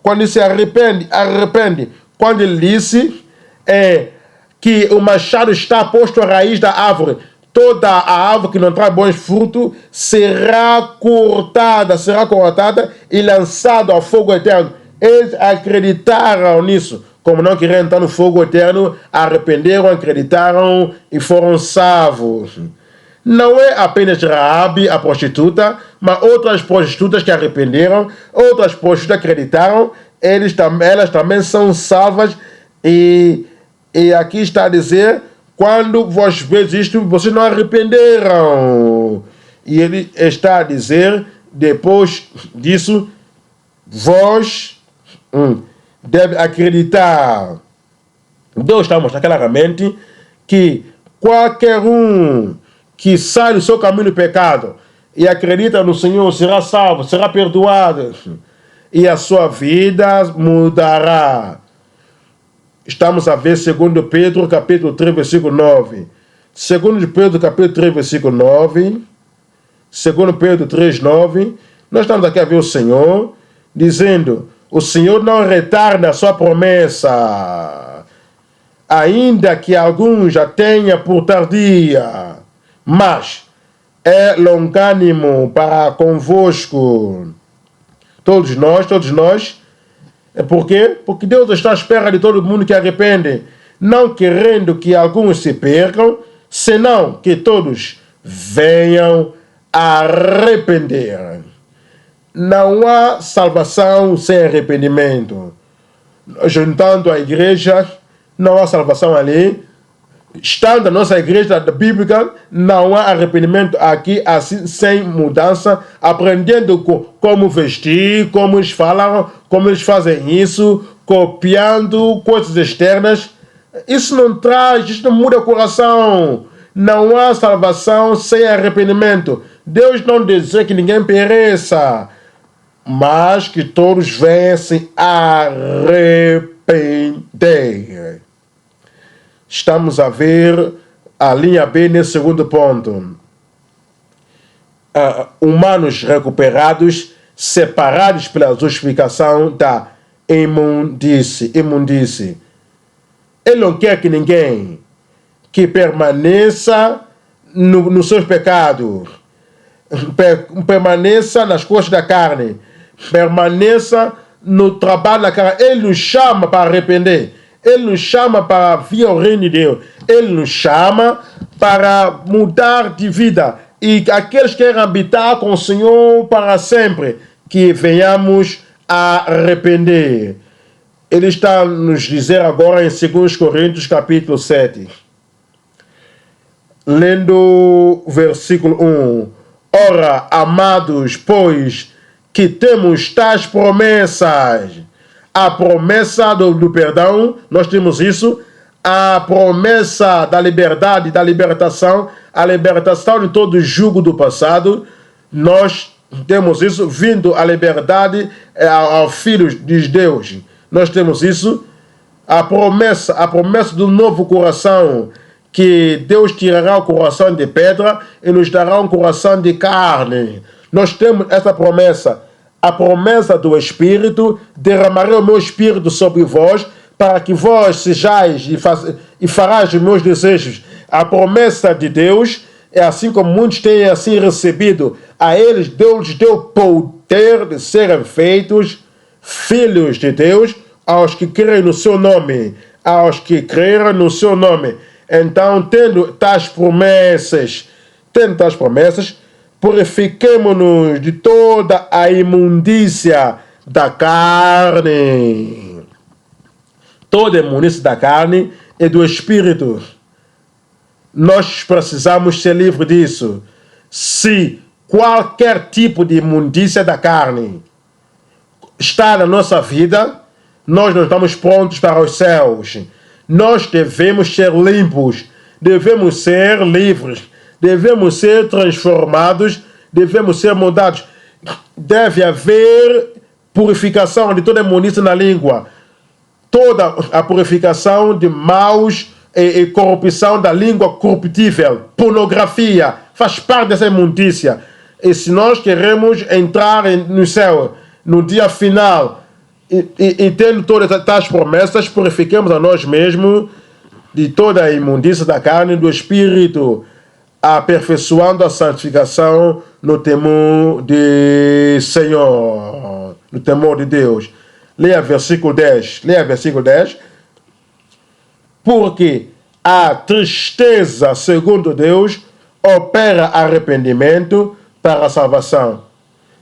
Quando ele se arrepende. Quando ele disse que o machado está posto à raiz da árvore, toda a árvore que não traz bons frutos será cortada e lançada ao fogo eterno. Eles acreditaram nisso. Como não queriam entrar no fogo eterno, arrependeram, acreditaram e foram salvos. Não é apenas Raabe, a prostituta, mas outras prostitutas que arrependeram, outras prostitutas acreditaram, elas também são salvas. E aqui está a dizer, quando vós vedes isto, vocês não arrependeram. E ele está a dizer, depois disso, vós devem acreditar. Deus está mostrando claramente que qualquer um que sai do seu caminho do pecado e acredita no Senhor será salvo, será perdoado e a sua vida mudará. Estamos a ver 2 Pedro capítulo 3, versículo 9. 2 Pedro capítulo 3, versículo 9. 2 Pedro 3, 9. Nós estamos aqui a ver o Senhor dizendo: o Senhor não retarda a sua promessa, ainda que alguns já tenha por tardia, mas é longânimo para convosco. Todos nós. Por quê? Porque Deus está à espera de todo mundo que arrepende, não querendo que alguns se percam, senão que todos venham a arrepender. Não há salvação sem arrependimento. Juntando a igreja, não há salvação ali. Estando a nossa igreja bíblica, não há arrependimento aqui, assim, sem mudança, aprendendo como vestir, como eles falam, como eles fazem isso, copiando coisas externas. Isso não muda o coração. Não há salvação sem arrependimento. Deus não deseja que ninguém pereça, mas que todos venham se arrepender. Estamos a ver a linha B nesse segundo ponto. Humanos recuperados, separados pela justificação da imundície. Ele não quer que ninguém que permaneça nos seus pecados, permaneça nas coisas da carne, permaneça no trabalho da carne. Ele nos chama para arrepender. Ele nos chama para vir ao reino de Deus. Ele nos chama para mudar de vida. E aqueles que querem habitar com o Senhor para sempre, que venhamos a arrepender. Ele está a nos dizer agora em 2 Coríntios capítulo 7. Lendo o versículo 1. Ora, amados, pois que temos tais promessas. A promessa do perdão, nós temos isso. A promessa da liberdade, da libertação, a libertação de todo o jugo do passado. Nós temos isso, vindo a liberdade aos filhos de Deus. Nós temos isso. A promessa do novo coração, que Deus tirará o coração de pedra e nos dará um coração de carne. Nós temos essa promessa. A promessa do Espírito: derramarei o meu Espírito sobre vós, para que vós sejais e farás os meus desejos. A promessa de Deus é assim como muitos têm assim recebido. A eles Deus deu poder de serem feitos filhos de Deus, aos que creem no seu nome. Aos que creram no seu nome. Então, tendo tais promessas, purifiquemo-nos de toda a imundícia da carne. Toda a imundícia da carne e do espírito. Nós precisamos ser livres disso. Se qualquer tipo de imundícia da carne está na nossa vida, nós não estamos prontos para os céus. Nós devemos ser limpos, devemos ser livres, devemos ser transformados, devemos ser mudados. Deve haver purificação de toda a imundícia na língua, toda a purificação de maus e corrupção da língua corruptível. Pornografia faz parte dessa imundícia. E se nós queremos entrar no céu no dia final e tendo todas as promessas, purifiquemos a nós mesmos de toda a imundícia da carne e do espírito, aperfeiçoando a santificação no temor de Senhor, no temor de Deus. Leia versículo 10. Porque a tristeza, segundo Deus, opera arrependimento para a salvação,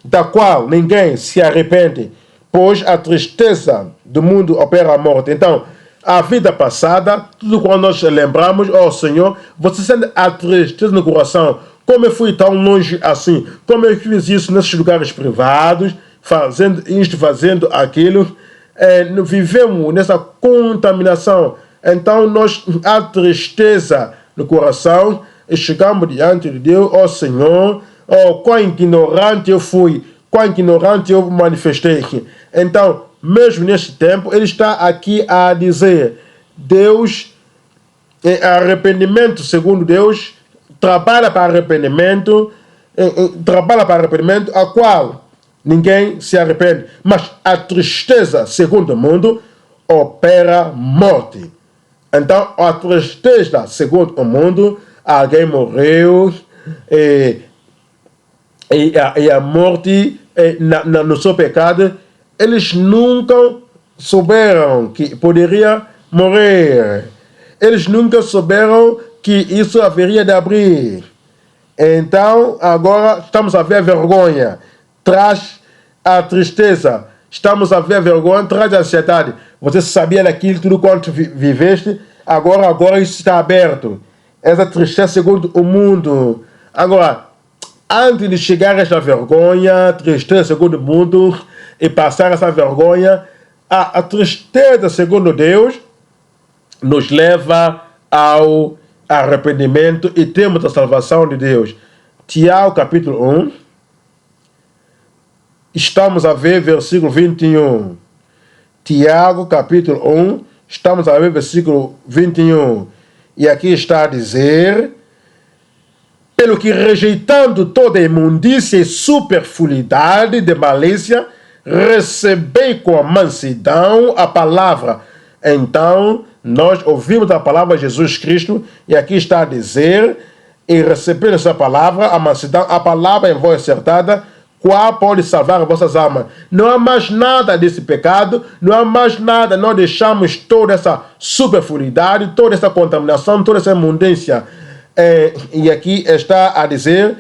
da qual ninguém se arrepende, pois a tristeza do mundo opera a morte. Então, a vida passada, tudo quando nós lembramos: ó Senhor, você sente a tristeza no coração. Como eu fui tão longe assim? Como eu fiz isso nesses lugares privados, fazendo isto, fazendo aquilo? Vivemos nessa contaminação. Então, há tristeza no coração e chegamos diante de Deus: ó Senhor, quão ignorante eu fui, quão ignorante eu manifestei. Então, mesmo neste tempo, ele está aqui a dizer: Deus, arrependimento segundo Deus, trabalha para arrependimento, a qual ninguém se arrepende. Mas a tristeza, segundo o mundo, opera morte. Então, a tristeza, segundo o mundo, alguém morreu e a morte no seu pecado, eles nunca souberam que poderia morrer. Eles nunca souberam que isso haveria de abrir. Então, agora estamos a ver a vergonha. Traz a tristeza. Estamos a ver a vergonha, traz a ansiedade. Você sabia daquilo tudo quanto viveste, agora isso está aberto. Essa tristeza segundo o mundo. Agora, antes de chegar a esta vergonha, tristeza segundo o mundo, e passar essa vergonha, a tristeza segundo Deus nos leva ao arrependimento e temos a salvação de Deus. Tiago capítulo 1, estamos a ver versículo 21. Tiago capítulo 1, estamos a ver versículo 21. E aqui está a dizer: pelo que rejeitando toda imundícia e superfluidade de malícia, recebei com mansidão a palavra. Então, nós ouvimos a palavra de Jesus Cristo, e aqui está a dizer, e receber essa palavra, a mansidão, a palavra em voz acertada, qual pode salvar as vossas almas. Não há mais nada desse pecado, não há mais nada, nós deixamos toda essa superfluidade, toda essa contaminação, toda essa imundência. E aqui está a dizer,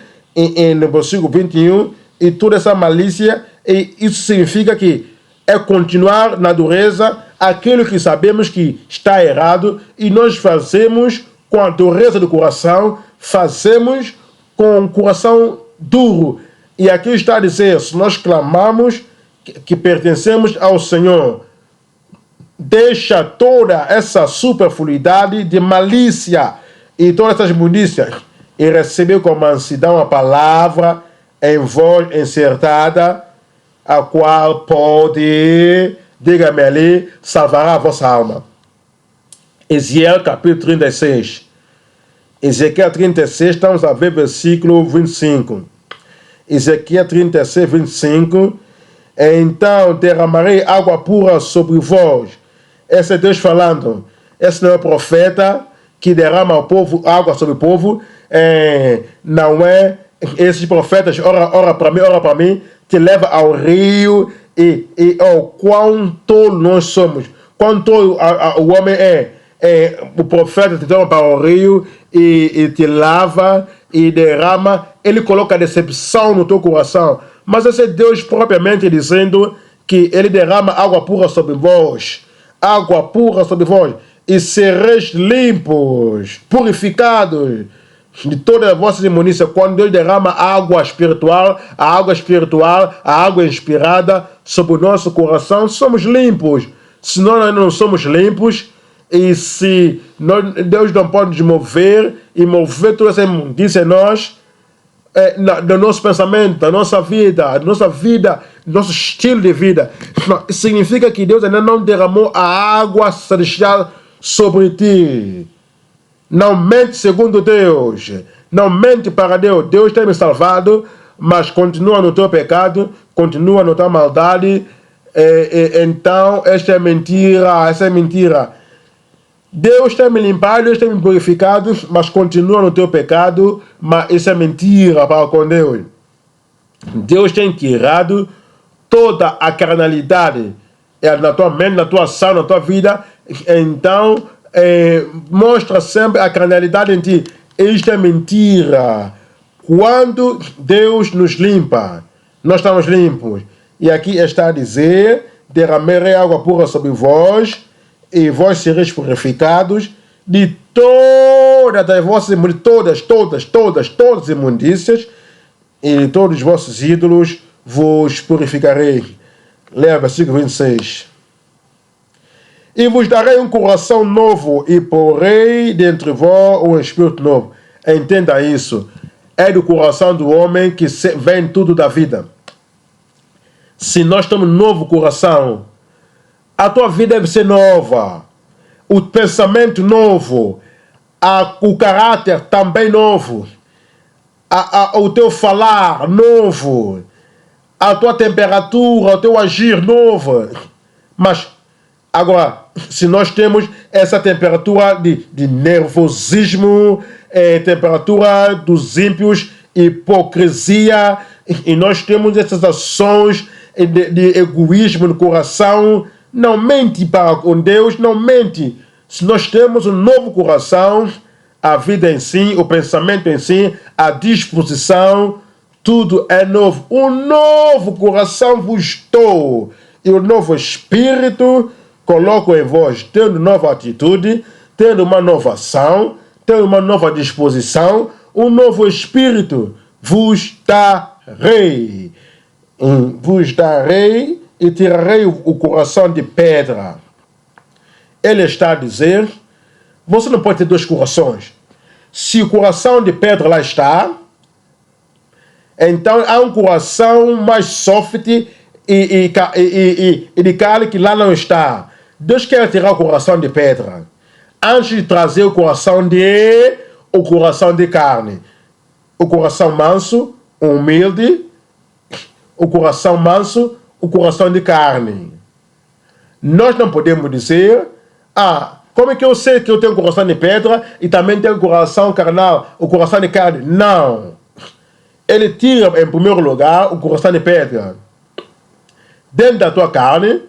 no versículo 21, e toda essa malícia, e isso significa que é continuar na dureza aquilo que sabemos que está errado, e nós fazemos com a dureza do coração, fazemos com o coração duro. E aqui está a dizer, se nós clamamos que pertencemos ao Senhor, deixa toda essa superfluidade de malícia e todas essas imundícias, e recebeu com mansidão a palavra em voz encertada, a qual pode, diga-me ali, salvará a vossa alma. Ezequiel capítulo 36. Ezequiel 36, estamos a ver versículo 25. Ezequiel 36, 25. Então derramarei água pura sobre vós. Esse é Deus falando. Esse não é o profeta que derrama ao povo água sobre o povo. Não é esses profetas, ora para mim, que leva ao rio e quão tolo nós somos. Quão tolo o homem é. O profeta te toma para o rio e te lava e derrama. Ele coloca a decepção no teu coração. Mas esse é Deus propriamente dizendo que ele derrama água pura sobre vós. Água pura sobre vós. E sereis limpos, purificados de todas as vossas imundícias. Quando Deus derrama água espiritual, a água inspirada sobre o nosso coração, somos limpos. Se nós não somos limpos, e se Deus não pode nos mover e mover toda essa imundícia em nós, do nosso pensamento, da nossa vida, do nosso estilo de vida, significa que Deus ainda não derramou a água celestial sobre ti. Não mente segundo Deus, não mente para Deus. Deus tem me salvado, mas continua no teu pecado, continua na tua maldade. Então, essa é mentira. Deus tem me limpado, Deus tem me purificado, mas continua no teu pecado, mas isso é mentira para com Deus. Deus tem tirado toda a carnalidade na tua mente, na tua ação, na tua vida. Então, mostra sempre a carnalidade em ti. Isto é mentira. Quando Deus nos limpa, nós estamos limpos. E aqui está a dizer: derramarei água pura sobre vós, e vós sereis purificados de todas as vossas imundícias, todas as imundícias, e de todos os vossos ídolos vos purificarei. Leia versículo 26. E vos darei um coração novo, e porei dentre vós um espírito novo. Entenda isso. É do coração do homem que vem tudo da vida. Se nós temos um novo coração, a tua vida deve ser nova. O pensamento novo. O caráter também novo. O teu falar novo. a tua temperatura, o teu agir novo. Mas, agora, se nós temos essa temperatura de nervosismo, temperatura dos ímpios, hipocrisia, e nós temos essas ações de egoísmo no coração, não mente para com Deus, não mente. Se nós temos um novo coração, a vida em si, o pensamento em si, a disposição, tudo é novo. Um novo coração vos dou, e o novo espírito coloco em vós, tendo nova atitude, tendo uma nova ação, tendo uma nova disposição, um novo espírito vos darei. Vos darei e tirarei o coração de pedra. Ele está a dizer, você não pode ter dois corações. Se o coração de pedra lá está, então há um coração mais soft e de carne que lá não está. Deus quer tirar o coração de pedra antes de trazer o coração de carne. O coração manso, humilde, o coração manso, o coração de carne. Nós não podemos dizer, como é que eu sei que eu tenho um coração de pedra e também tenho um coração carnal, o coração de carne? Não. Ele tira, em primeiro lugar, o coração de pedra dentro da tua carne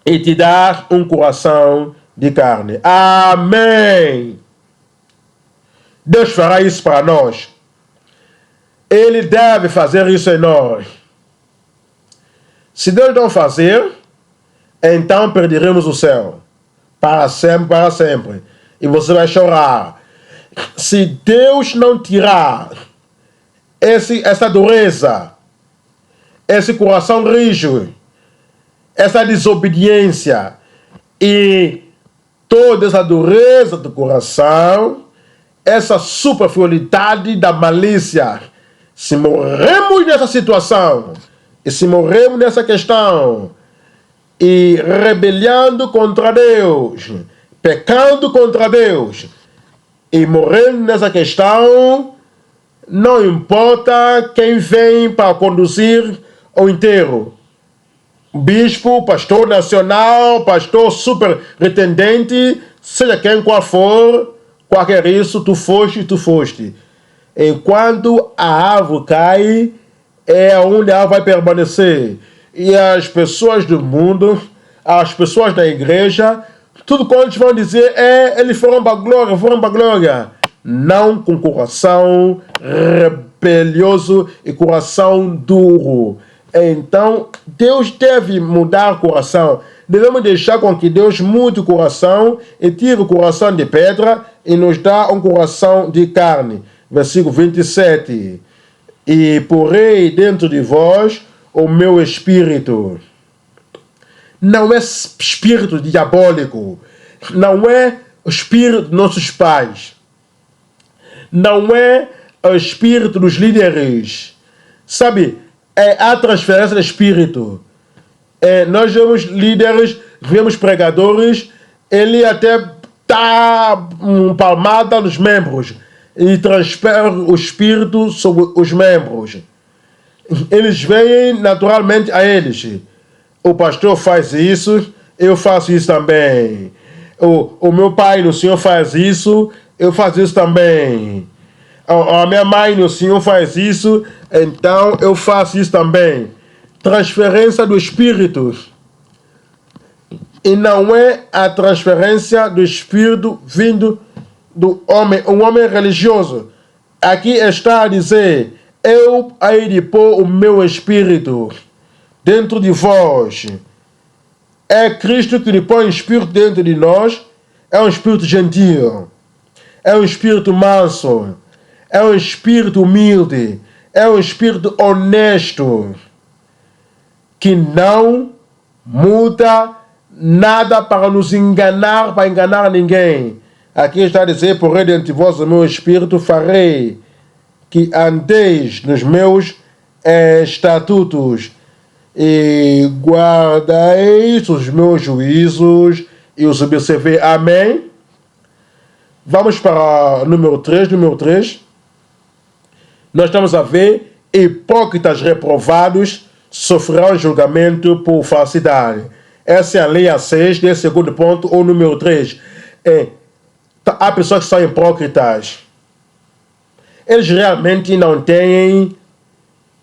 e te dá um coração de carne. Amém. Deus fará isso para nós. Ele deve fazer isso em nós. Se Deus não fazer, então perderemos o céu. Para sempre, para sempre. E você vai chorar. Se Deus não tirar essa dureza, esse coração rígido, essa desobediência e toda essa dureza do coração, essa superficialidade da malícia, se morremos nessa situação, e se morremos nessa questão, e rebelando contra Deus, pecando contra Deus, e morrendo nessa questão, não importa quem vem para conduzir o enterro. Bispo, pastor nacional, pastor superintendente, seja quem qual for, qualquer isso, tu foste. Enquanto a árvore cai, é onde a árvore vai permanecer. E as pessoas do mundo, as pessoas da igreja, tudo quando eles vão dizer, eles foram para a glória. Não com coração rebelioso e coração duro. Então, Deus deve mudar o coração. Devemos deixar com que Deus mude o coração e tire o coração de pedra e nos dá um coração de carne. Versículo 27. E porei dentro de vós o meu espírito. Não é espírito diabólico. Não é o espírito dos nossos pais. Não é o espírito dos líderes. Sabe, é a transferência do espírito. Nós vemos líderes, vemos pregadores, ele até dá palmada nos membros e transfere o espírito sobre os membros. Eles veem naturalmente a eles. O pastor faz isso, eu faço isso também. O meu pai no Senhor faz isso, eu faço isso também. A minha mãe no Senhor faz isso, então eu faço isso também. Transferência do espírito. E não é a transferência do espírito vindo do homem, um homem religioso. Aqui está a dizer, eu hei de pôr o meu espírito dentro de vós. É Cristo que lhe põe o espírito dentro de nós. É um espírito gentil. É um espírito manso. É um espírito humilde. É um espírito honesto. Que não muda nada para nos enganar, para enganar ninguém. Aqui está a dizer, porém dentro de vós o meu espírito farei que andeis nos meus estatutos e guardeis os meus juízos e os observei. Amém? Vamos para número 3. Nós estamos a ver hipócritas reprovados sofrerão julgamento por falsidade. Essa é a linha 6, desse segundo ponto. O número 3 há pessoas que são hipócritas. Eles realmente não têm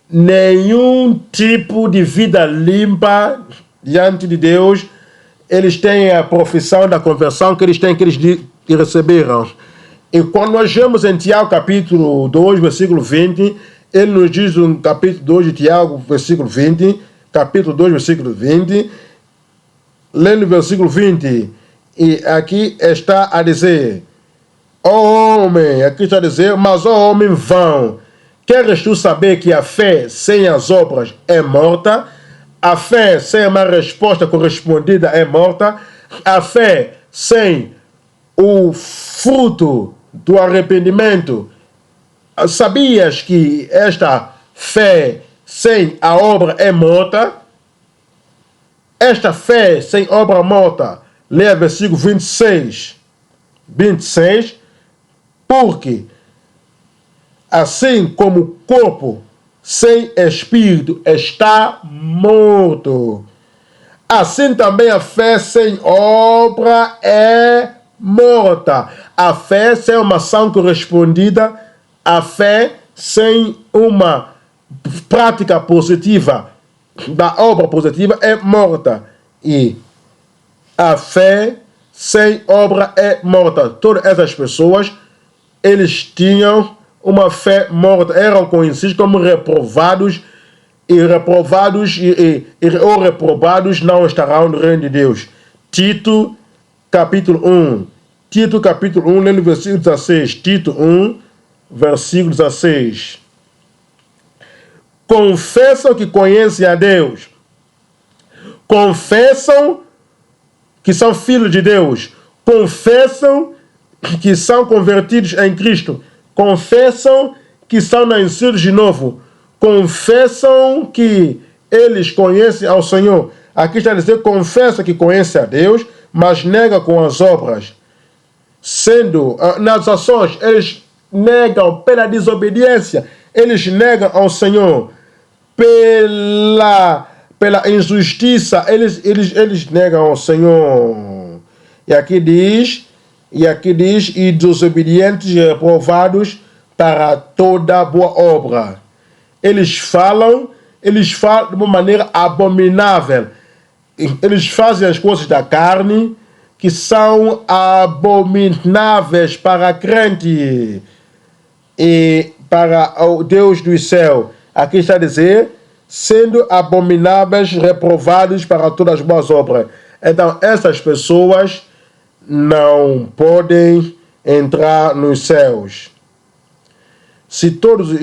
nenhum tipo de vida limpa diante de Deus. Eles têm a profissão da conversão que eles receberam. E quando nós vemos em Tiago capítulo 2, versículo 20, ele nos diz no capítulo 2 de Tiago, versículo 20, capítulo 2, versículo 20, lendo o versículo 20, e aqui está a dizer, homem, aqui está a dizer, mas homem vão, queres tu saber que a fé sem as obras é morta? A fé sem uma resposta correspondida é morta. A fé sem o fruto do arrependimento. Sabias que esta fé sem a obra é morta? Esta fé sem obra morta, leia versículo 26. Porque assim como o corpo sem espírito está morto, assim também a fé sem obra é morta. A fé sem uma ação correspondida, a fé sem uma prática positiva da obra positiva é morta. E a fé sem obra é morta. Todas essas pessoas, eles tinham uma fé morta, eram conhecidos como reprovados, ou reprovados não estarão no reino de Deus. Tito capítulo 1, lendo o versículo 16, Tito 1, versículo 16. Confessam que conhecem a Deus, confessam que são filhos de Deus, confessam que são convertidos em Cristo, confessam que são nascidos de novo, confessam que eles conhecem ao Senhor. Aqui está a dizer, confessa que conhece a Deus, mas nega com as obras. Sendo nas ações, eles negam pela desobediência, eles negam ao Senhor pela injustiça, eles negam ao Senhor. E aqui diz, e desobedientes e reprovados para toda boa obra. Eles falam de uma maneira abominável. Eles fazem as coisas da carne que são abomináveis para a crente e para o Deus do céu. Aqui está a dizer, sendo abomináveis, reprovados para todas as boas obras. Então, essas pessoas não podem entrar nos céus. Se todos os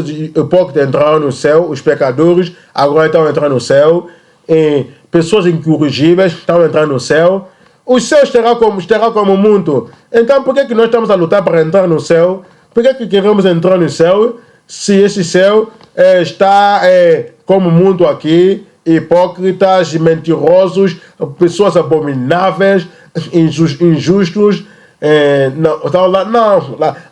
hipócritas entraram no céu, os pecadores agora estão entrando no céu, e pessoas incorrigíveis estão entrando no céu, o céu estará como o mundo. Então, por que nós estamos a lutar para entrar no céu? Por que queremos entrar no céu se esse céu está como o mundo aqui, hipócritas, mentirosos, pessoas abomináveis, injustos?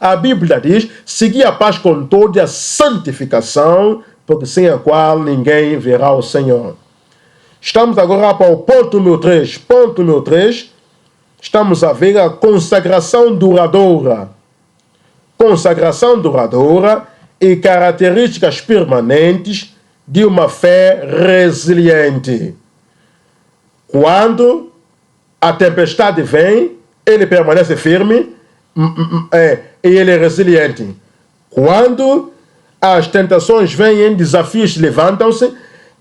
A Bíblia diz, seguir a paz com toda a santificação, porque sem a qual ninguém verá o Senhor. Estamos agora para o ponto número 3. Ponto número 3, estamos a ver a consagração duradoura. Consagração duradoura e características permanentes de uma fé resiliente. Quando a tempestade vem, ele permanece firme e ele é resiliente. Quando as tentações vêm, desafios levantam-se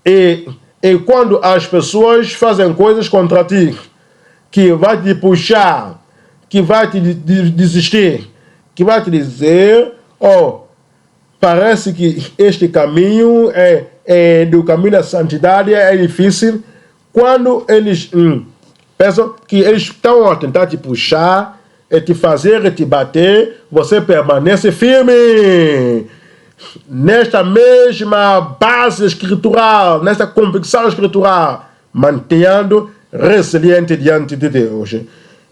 e quando as pessoas fazem coisas contra ti, que vai te puxar, que vai te desistir, que vai te dizer, parece que este caminho do caminho da santidade é difícil. Quando eles pensam que eles estão a tentar te puxar, te fazer, te bater, você permanece firme nesta mesma base escritural, nesta convicção escritural, mantendo resiliente diante de Deus.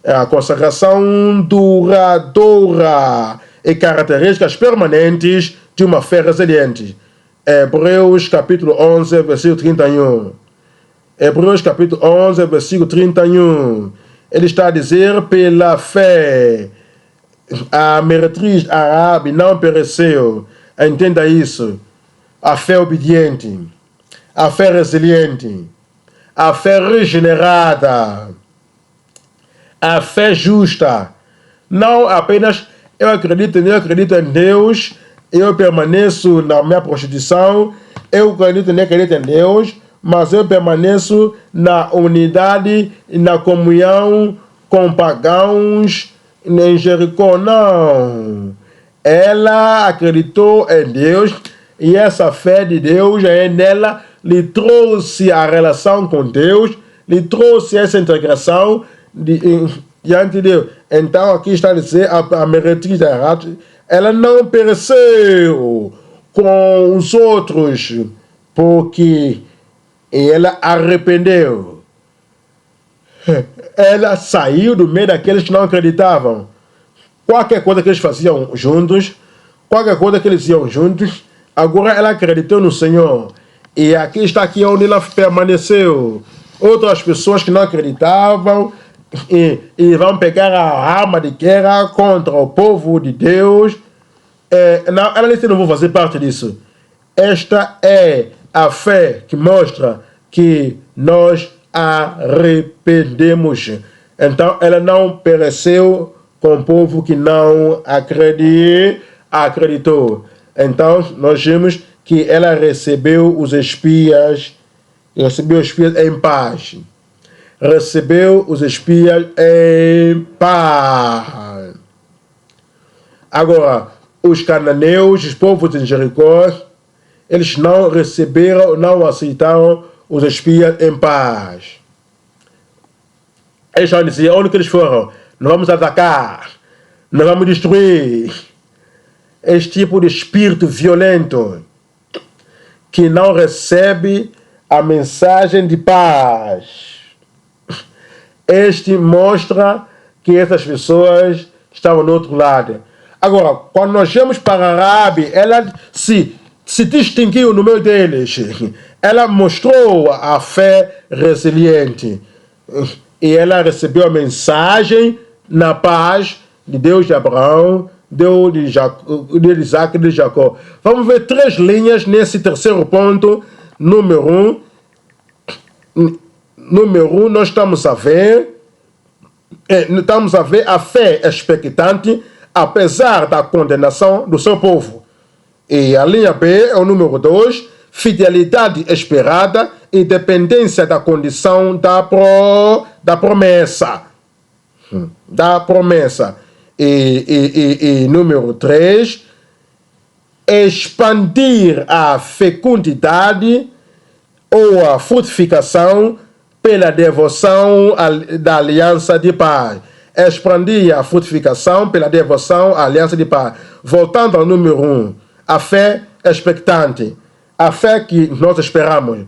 A consagração duradoura e características permanentes de uma fé resiliente. Hebreus capítulo 11, versículo 31. Hebreus capítulo 11, versículo 31. Ele está a dizer, pela fé, a meretriz Arabe não pereceu. Entenda isso. A fé obediente, a fé resiliente, a fé regenerada, a fé justa. Não apenas eu acredito em Deus, eu permaneço na minha prostituição, eu acredito em Deus, mas eu permaneço na unidade e na comunhão com pagãos em Jericó. Não. Ela acreditou em Deus e essa fé de Deus nela lhe trouxe a relação com Deus, lhe trouxe essa integração diante de Deus. Então aqui está a dizer, a meretriz da Arabe, ela não pereceu com os outros, porque ela arrependeu. Ela saiu do meio daqueles que não acreditavam. Qualquer coisa que eles faziam juntos, qualquer coisa que eles iam juntos, agora ela acreditou no Senhor. E aqui está onde ela permaneceu. Outras pessoas que não acreditavam e vão pegar a arma de guerra contra o povo de Deus. Não, ela disse, não vou fazer parte disso. Esta é a fé que mostra que nós arrependemos. Então ela não pereceu com o povo que não acreditou. Então nós vimos que ela recebeu os espias em paz. Recebeu os espias em paz. Agora, os cananeus, os povos de Jericó, eles não receberam, não aceitaram os espias em paz. Eles vão dizer, onde que eles foram? Nós vamos atacar, nós vamos destruir. Este tipo de espírito violento que não recebe a mensagem de paz. Este mostra que essas pessoas estavam no outro lado. Agora, quando nós vamos para Arabe, ela se distinguiu no meio deles. Ela mostrou a fé resiliente. E ela recebeu a mensagem na paz de Deus de Abraão, Deus de Isaac e de Jacó. Vamos ver 3 linhas nesse terceiro ponto. Número 1, nós estamos a ver a fé expectante, apesar da condenação do seu povo. E a linha B é o número 2, fidelidade esperada e dependência da condição da promessa. E número 3, expandir a fecundidade ou a frutificação pela devoção da aliança de paz. Expandir a frutificação pela devoção à aliança de paz. Voltando ao número 1, a fé expectante, a fé que nós esperamos,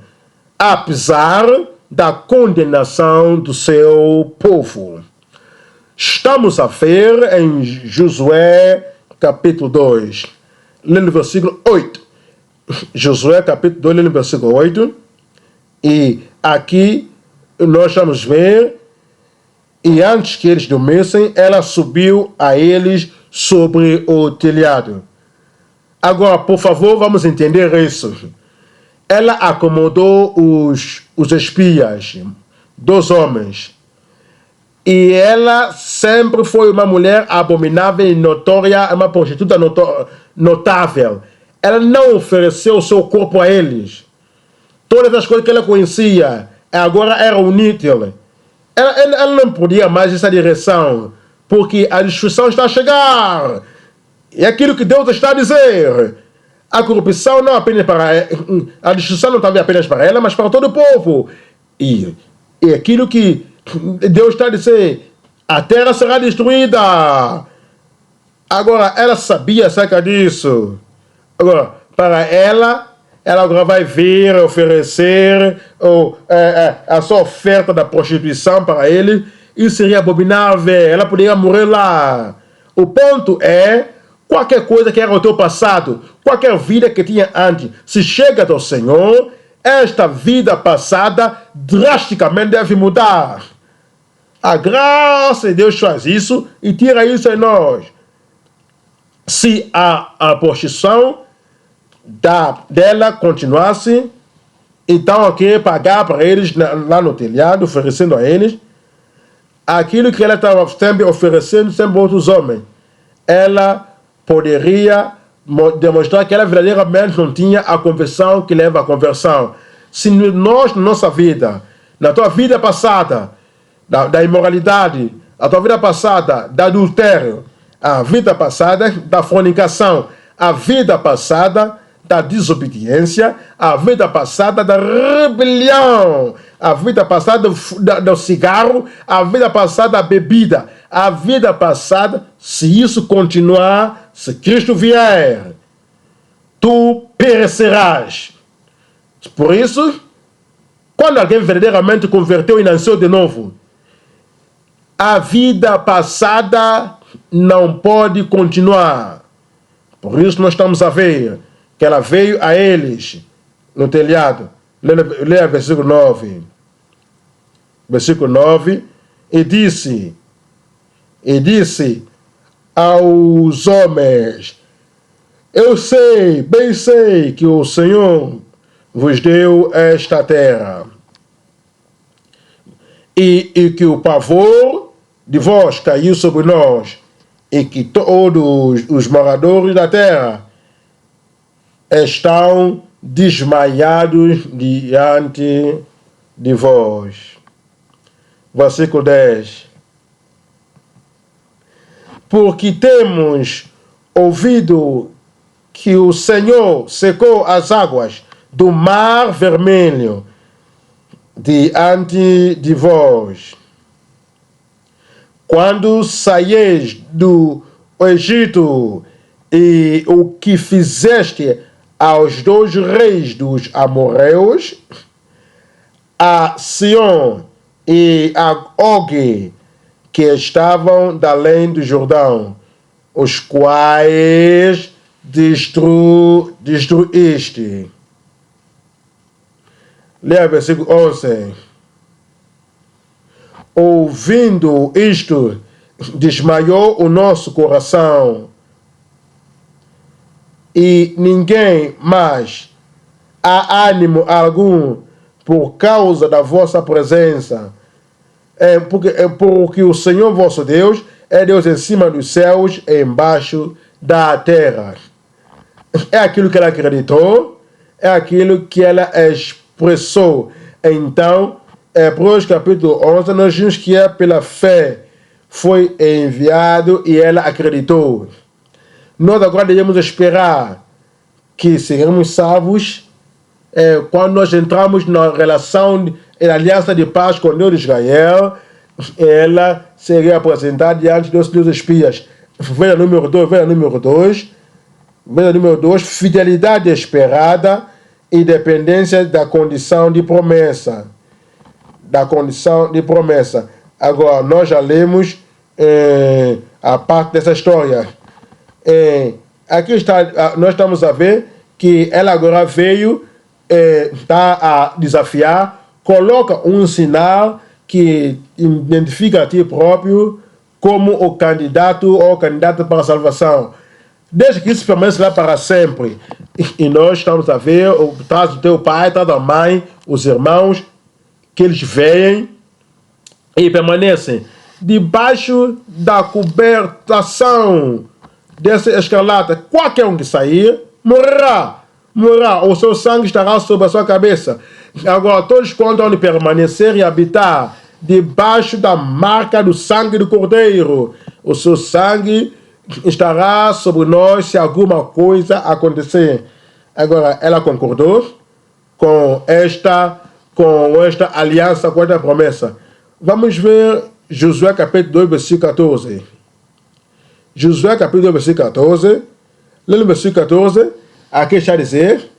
apesar da condenação do seu povo. Estamos a ver em Josué capítulo 2, lendo o versículo 8. Josué capítulo 2, lendo o versículo 8. E aqui nós vamos ver, e antes que eles dormissem, ela subiu a eles sobre o telhado. Agora, por favor, vamos entender isso. Ela acomodou os espias, 2 homens. E ela sempre foi uma mulher abominável e notória, uma prostituta notável. Ela não ofereceu o seu corpo a eles. Todas as coisas que ela conhecia agora eram inúteis. Ela não podia mais essa direção, porque a destruição está a chegar. É aquilo que Deus está a dizer. A corrupção não apenas para a destruição não estava apenas para ela, mas para todo o povo. E aquilo que Deus está a dizer, a terra será destruída. Agora, ela sabia acerca disso. Agora, para ela agora vai vir oferecer a sua oferta da prostituição para ele. Isso seria abominável. Ela poderia morrer lá. O ponto é qualquer coisa que era o teu passado, qualquer vida que tinha antes, se chega ao Senhor, esta vida passada drasticamente deve mudar. A graça de Deus faz isso e tira isso em nós. Se a posição dela continuasse, então aqui pagar para eles lá no telhado, oferecendo a eles aquilo que ela estava sempre oferecendo sempre a outros homens. Ela poderia demonstrar que ela verdadeiramente não tinha a conversão que leva à conversão. Se nós, na nossa vida, na tua vida passada, da imoralidade, a tua vida passada da adultério, a vida passada da fornicação, a vida passada da desobediência, a vida passada da rebelião, a vida passada do cigarro, a vida passada da bebida, a vida passada, se isso continuar, se Cristo vier, tu perecerás. Por isso, quando alguém verdadeiramente converteu e nasceu de novo, a vida passada não pode continuar. Por isso nós estamos a ver que ela veio a eles no telhado. Leia versículo 9. Versículo 9. E disse aos homens: eu sei, bem sei que o Senhor vos deu esta terra, e que o pavor de vós caiu sobre nós, e que todos os moradores da terra estão desmaiados diante de vós. Versículo 10. Porque temos ouvido que o Senhor secou as águas do mar vermelho diante de vós, quando saíeis do Egito, e o que fizeste aos dois reis dos amorreus, a Sion e a Og, que estavam da além do Jordão, os quais destruíste. Leia versículo 11. Ouvindo isto, desmaiou o nosso coração, e ninguém mais há ânimo algum por causa da vossa presença. Porque o Senhor vosso Deus é Deus em cima dos céus e embaixo da terra. É aquilo que ela acreditou, é aquilo que ela expressou. Então, Hebreus capítulo 11, nós vimos que pela fé foi enviado e ela acreditou. Nós agora devemos esperar que seremos salvos quando nós entramos na relação, na aliança de paz com Deus de Israel. Ela seria apresentada diante dos espias. Veja número 2, veja número 2. Veja número 2, fidelidade esperada e dependência da condição de promessa. Da condição de promessa. Agora, nós já lemos a parte dessa história. Aqui está, nós estamos a ver que ela agora veio, está a desafiar, coloca um sinal que identifica a ti próprio como o candidato ou candidata para a salvação. Desde que isso permaneça lá para sempre. E nós estamos a ver, traz o teu pai, traz a mãe, os irmãos, que eles veem e permanecem debaixo da cobertação dessa escarlata. Qualquer um que sair, morrerá. O seu sangue estará sobre a sua cabeça. Agora, todos quanto de permanecer e habitar debaixo da marca do sangue do Cordeiro, o seu sangue estará sobre nós se alguma coisa acontecer. Agora, ela concordou com esta aliança, com esta promessa. Vamos ver Josué capítulo 2, versículo 14. Josué capítulo 2, versículo 14. Lê no versículo 14. Aqui está a dizer: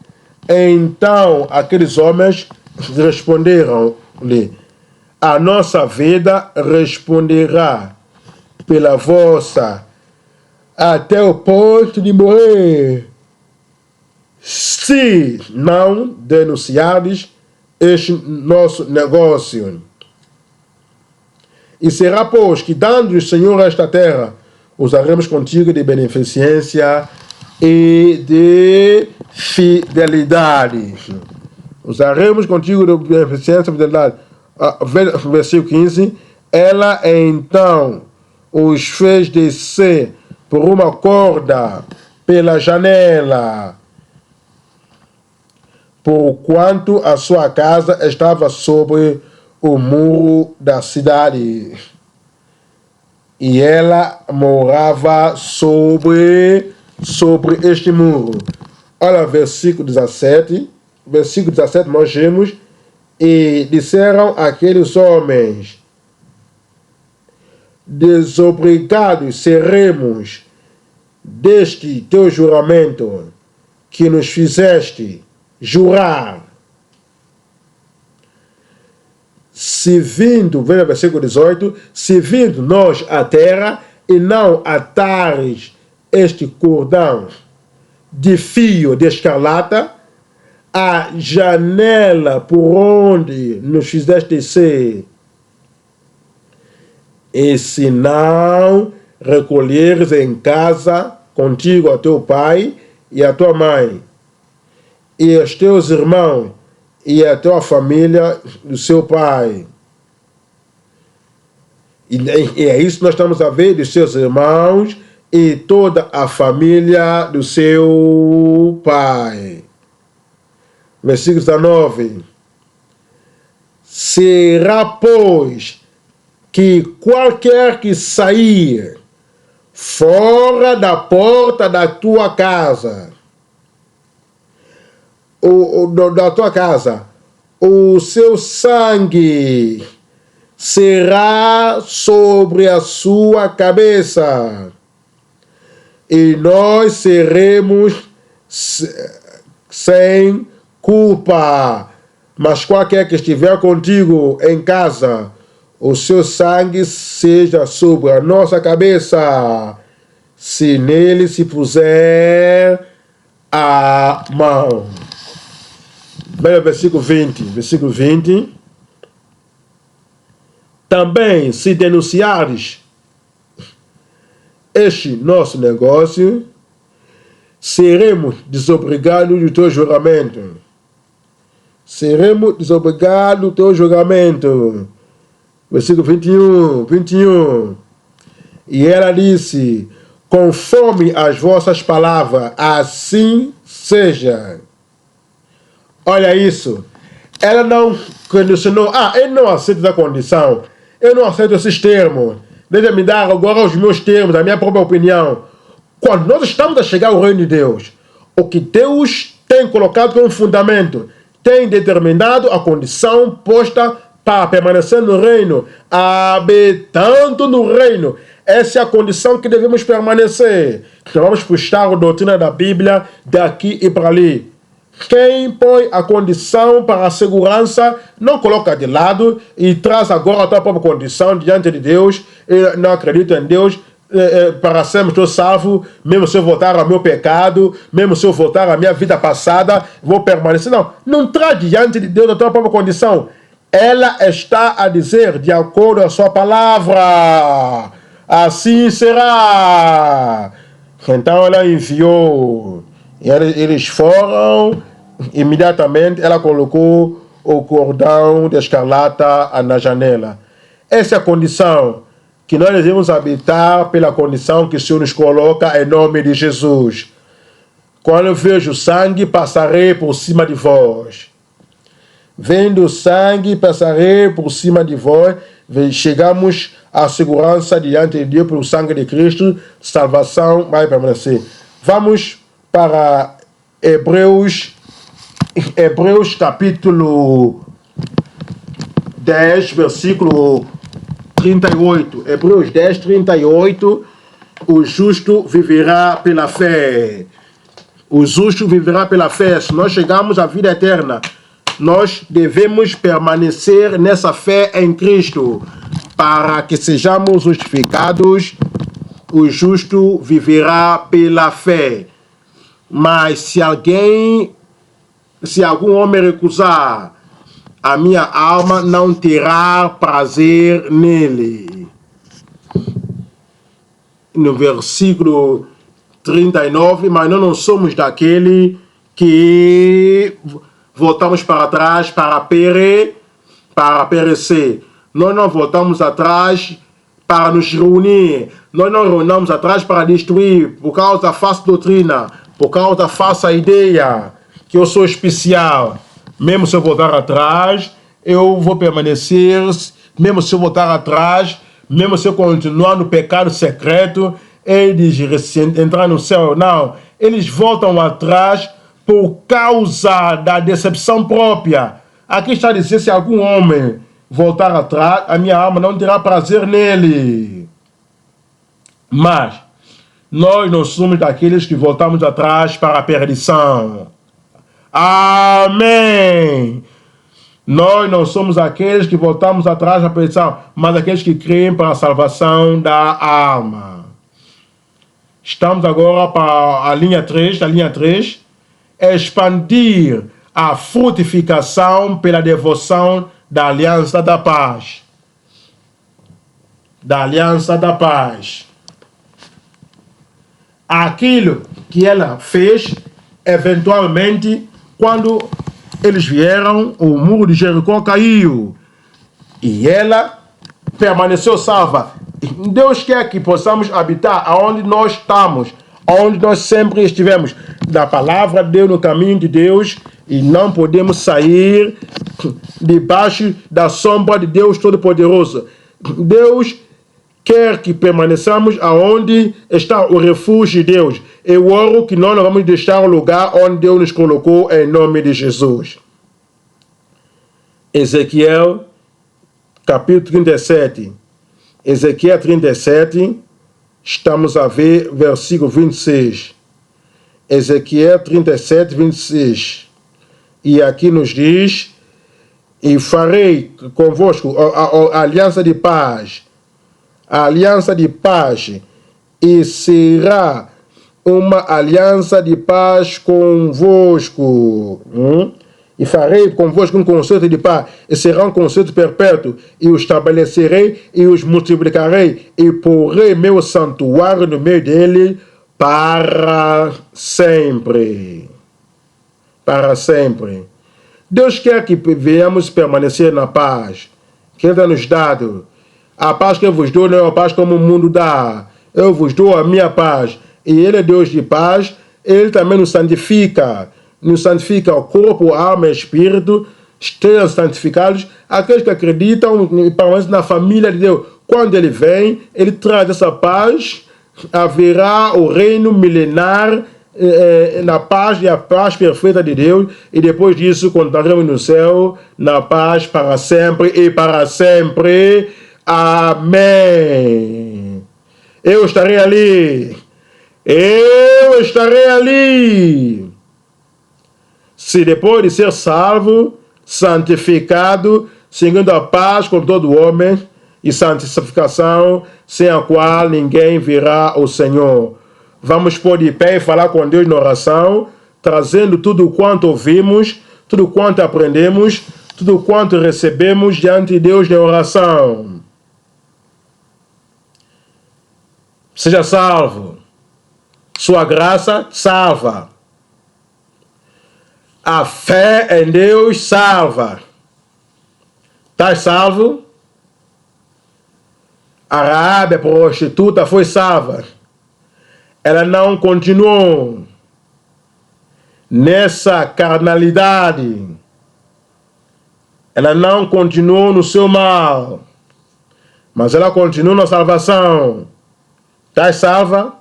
então aqueles homens responderam-lhe: a nossa vida responderá pela vossa. até o ponto de morrer, se não denunciares este nosso negócio. E será, pois, que dando o Senhor esta terra, usaremos contigo de beneficência e de fidelidade. Usaremos contigo de beneficência e fidelidade. Versículo 15. Ela então os fez descer por uma corda pela janela, porquanto a sua casa estava sobre o muro da cidade, e ela morava sobre este muro. Olha, versículo 17. Versículo 17 nós vemos: e disseram aqueles homens: desobrigados seremos deste teu juramento que nos fizeste jurar. Se vindo, veja o versículo 18, se vindo nós à terra e não atares este cordão de fio de escarlata, a janela por onde nos fizeste descer, e se não recolheres em casa contigo a teu pai e a tua mãe, e os teus irmãos, e a tua família do seu pai. E é isso que nós estamos a ver, dos seus irmãos e toda a família do seu pai. Versículo 19. Será, pois, que qualquer que sair fora da porta da tua casa, o seu sangue será sobre a sua cabeça, e nós seremos sem culpa. Mas qualquer que estiver contigo em casa, o seu sangue seja sobre a nossa cabeça, se nele se puser a mão. Veja o versículo 20. Versículo 20. Também, se denunciares este nosso negócio, seremos desobrigados do teu juramento. Seremos desobrigados do teu juramento. Versículo 21. E ela disse: conforme as vossas palavras, assim seja. Olha isso. Ela não condicionou. Eu não aceito essa condição. Eu não aceito esses termos. Deixa-me dar agora os meus termos, a minha própria opinião. Quando nós estamos a chegar ao reino de Deus, o que Deus tem colocado como fundamento, tem determinado a condição posta para permanecer no reino, habitando no reino. Essa é a condição que devemos permanecer. Então vamos puxar a doutrina da Bíblia daqui e para ali. Quem põe a condição para a segurança não coloca de lado e traz agora a tua própria condição diante de Deus. Eu não acredito em Deus para sermos todos salvos, mesmo se eu voltar ao meu pecado, mesmo se eu voltar à minha vida passada, vou permanecer. Não traz diante de Deus a tua própria condição. Ela está a dizer de acordo com a sua palavra. Assim será. Então ela enviou. Eles foram, imediatamente ela colocou o cordão de escarlata na janela. Essa é a condição que nós devemos habitar, pela condição que o Senhor nos coloca em nome de Jesus. Quando eu vejo sangue, passarei por cima de vós. Vendo o sangue, passarei por cima de vós. Chegamos à segurança diante de Deus pelo sangue de Cristo. Salvação vai permanecer. Vamos para Hebreus capítulo 10, versículo 38. Hebreus 10, 38. O justo viverá pela fé. O justo viverá pela fé. Se nós chegamos à vida eterna, nós devemos permanecer nessa fé em Cristo, para que sejamos justificados o justo viverá pela fé. Mas se algum homem recusar, a minha alma não terá prazer nele. No versículo 39, mas nós não somos daquele que voltamos para trás para perecer. Nós não voltamos atrás para nos reunir. Nós não reunimos atrás para destruir por causa da falsa doutrina, por causa da falsa ideia que eu sou especial. Mesmo se eu voltar atrás, eu vou permanecer. Mesmo se eu voltar atrás, mesmo se eu continuar no pecado secreto, eles entrar no céu. Não, eles voltam atrás por causa da decepção própria. Aqui está a dizer, se algum homem voltar atrás, a minha alma não terá prazer nele. Mas nós não somos daqueles que voltamos atrás para a perdição. Amém. Nós não somos aqueles que voltamos atrás para a perdição, mas aqueles que creem para a salvação da alma. Estamos agora para a linha 3, expandir a frutificação pela devoção da aliança da paz. Da aliança da paz. Aquilo que ela fez, eventualmente, quando eles vieram, o muro de Jericó caiu. E ela permaneceu salva. Deus quer que possamos habitar aonde nós estamos, onde nós sempre estivemos, da palavra de Deus, no caminho de Deus, e não podemos sair debaixo da sombra de Deus Todo-Poderoso. Deus quer que permaneçamos aonde está o refúgio de Deus. Eu oro que nós não vamos deixar o lugar onde Deus nos colocou, em nome de Jesus. Ezequiel, capítulo 37. Ezequiel 37, estamos a ver versículo 26. Ezequiel 37, 26. E aqui nos diz: e farei convosco a aliança de paz. A aliança de paz. E será uma aliança de paz convosco. E farei convosco um concerto de paz, e será um concerto perpétuo, e os estabelecerei, e os multiplicarei, e porei meu santuário no meio dele para sempre. Para sempre. Deus quer que venhamos permanecer na paz que Ele tem nos dado. A paz que eu vos dou não é a paz como o mundo dá. Eu vos dou a minha paz. E Ele é Deus de paz. Ele também nos santifica o corpo, alma e espírito, estejam santificados. Aqueles que acreditam na família de Deus, quando Ele vem, Ele traz essa paz, haverá o reino milenar na paz e a paz perfeita de Deus, e depois disso continuaremos no céu, na paz para sempre e para sempre. Amém. Eu estarei ali. Eu estarei ali. Se depois de ser salvo, santificado, seguindo a paz com todo homem, e santificação, sem a qual ninguém virá ao Senhor. Vamos pôr de pé e falar com Deus na oração, trazendo tudo quanto ouvimos, tudo quanto aprendemos, tudo quanto recebemos diante de Deus na oração. Seja salvo. Sua graça salva. A fé em Deus salva. Estás salvo? A Raabe, a prostituta, foi salva. Ela não continuou nessa carnalidade. Ela não continuou no seu mal. Mas ela continuou na salvação. Estás salva?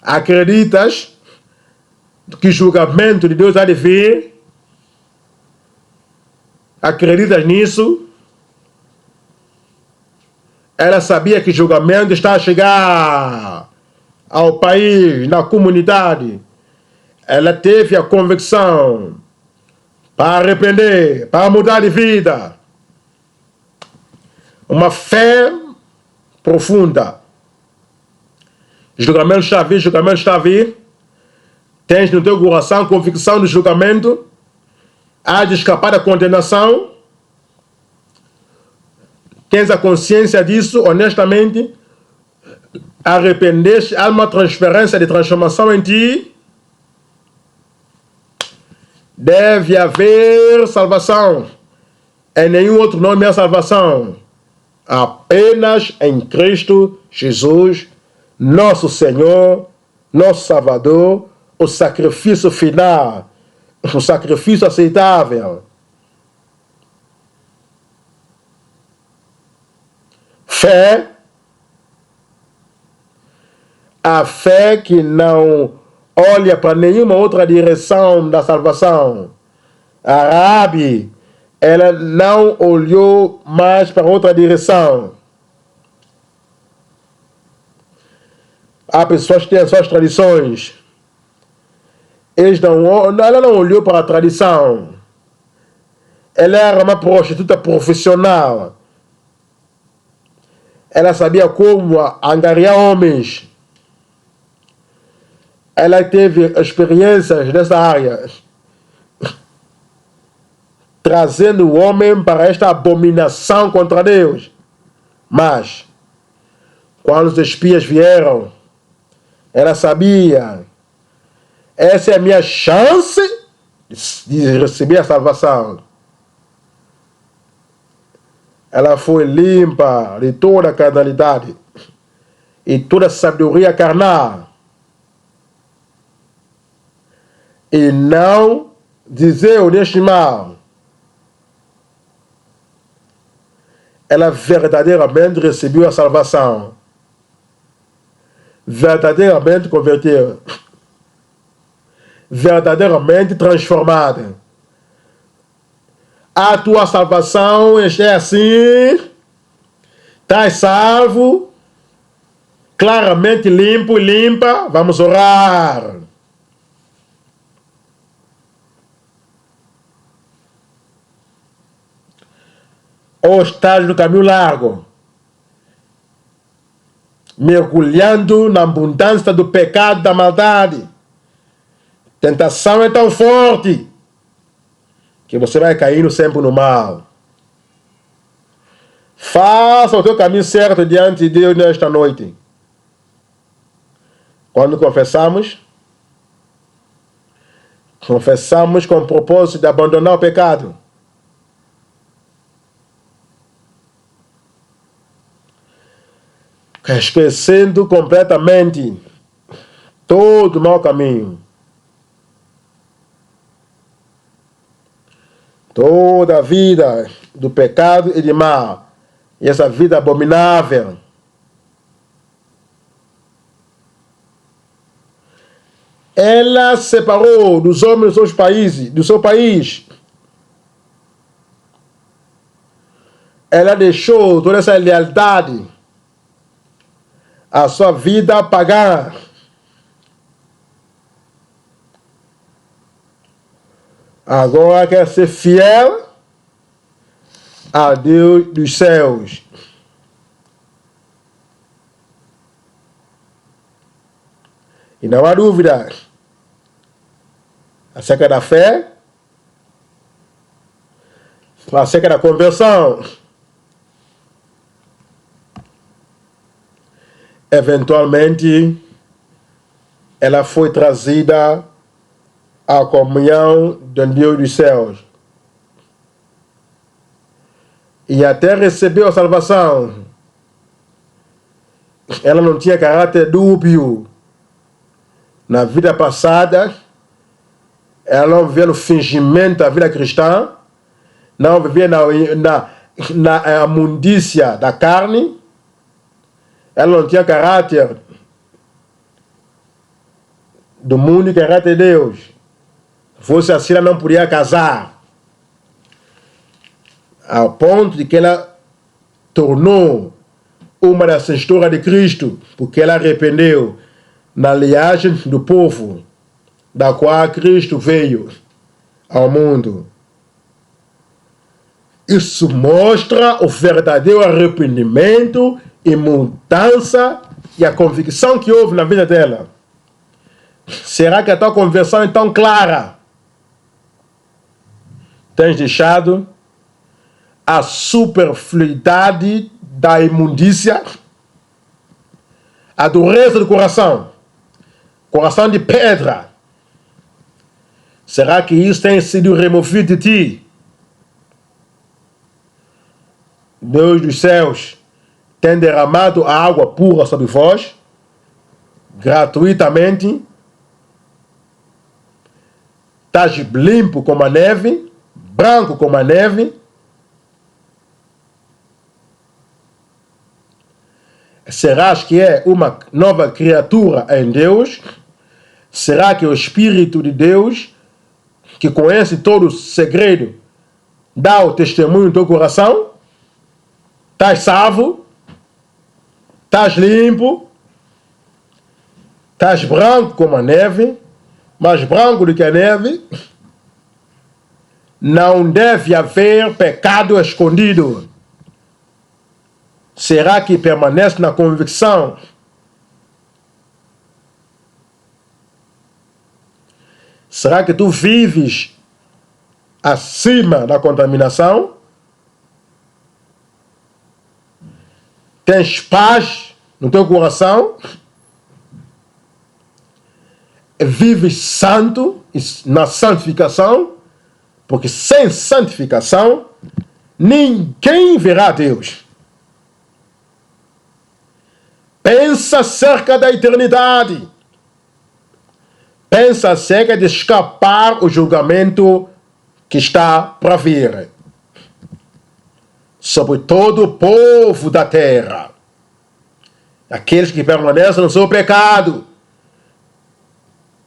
Acreditas que o julgamento de Deus há de vir? Acreditas nisso? Ela sabia que o julgamento está a chegar ao país, na comunidade. Ela teve a convicção para arrepender, para mudar de vida. Uma fé profunda. Julgamento está a vir, julgamento está a vir. Tens no teu coração convicção do julgamento. Há de escapar da condenação. Tens a consciência disso, honestamente. Arrependeste, há uma transferência de transformação em ti. Deve haver salvação. Em nenhum outro nome há salvação. Apenas em Cristo Jesus, nosso Senhor, nosso Salvador, o sacrifício final, o sacrifício aceitável. Fé, a fé que não olha para nenhuma outra direção da salvação. A Rabi, ela não olhou mais para outra direção. Há pessoas que têm as suas tradições. Ela não olhou para a tradição. Ela era uma prostituta profissional. Ela sabia como angariar homens. Ela teve experiências nessa área, trazendo o homem para esta abominação contra Deus. Mas, quando os espias vieram, ela sabia, essa é a minha chance de receber a salvação. Ela foi limpa de toda a carnalidade e toda a sabedoria carnal. E não dizer neste mal. Ela verdadeiramente recebeu a salvação. Verdadeiramente converteu. Verdadeiramente transformada. A tua salvação é assim. Estás salvo. Claramente limpo e limpa. Vamos orar. Ou estás no caminho largo, mergulhando na abundância do pecado, da maldade. Tentação é tão forte que você vai caindo sempre no mal. Faça o teu caminho certo diante de Deus nesta noite. Quando confessamos com o propósito de abandonar o pecado. Esquecendo completamente todo o mau caminho. Toda a vida do pecado e de mal. E essa vida abominável. Ela separou dos homens dos países, do seu país. Ela deixou toda essa lealdade, a sua vida pagã. Agora quer ser fiel a Deus dos céus. E não há dúvida acerca da fé, acerca da conversão. Eventualmente, ela foi trazida à comunhão do Deus dos céus. E até recebeu a salvação. Ela não tinha caráter dúbio. Na vida passada, ela não vivia no fingimento da vida cristã, não vivia na imundícia da carne. Ela não tinha caráter do mundo e caráter de Deus. Se fosse assim, ela não podia casar. Ao ponto de que ela tornou uma das seguidoras de Cristo, porque ela arrependeu na linhagem do povo, da qual Cristo veio ao mundo. Isso mostra o verdadeiro arrependimento e mudança e a convicção que houve na vida dela. Será que a tua conversão é tão clara? Tens deixado a superfluidade da imundícia, a dureza do coração de pedra. Será que isso tem sido removido de ti? Deus dos céus tem derramado a água pura sobre vós, gratuitamente. Estás limpo como a neve, branco como a neve. Serás que é uma nova criatura em Deus? Será que o Espírito de Deus, que conhece todo o segredo, dá o testemunho no teu coração? Estás salvo? Estás limpo? Estás branco como a neve? Mais branco do que a neve? Não deve haver pecado escondido. Será que permanece na convicção? Será que tu vives acima da contaminação? Tens paz no teu coração? Vives santo na santificação? Porque sem santificação ninguém verá Deus. Pensa acerca da eternidade. Pensa acerca de escapar o julgamento que está para vir sobre todo o povo da terra. Aqueles que permanecem no seu pecado.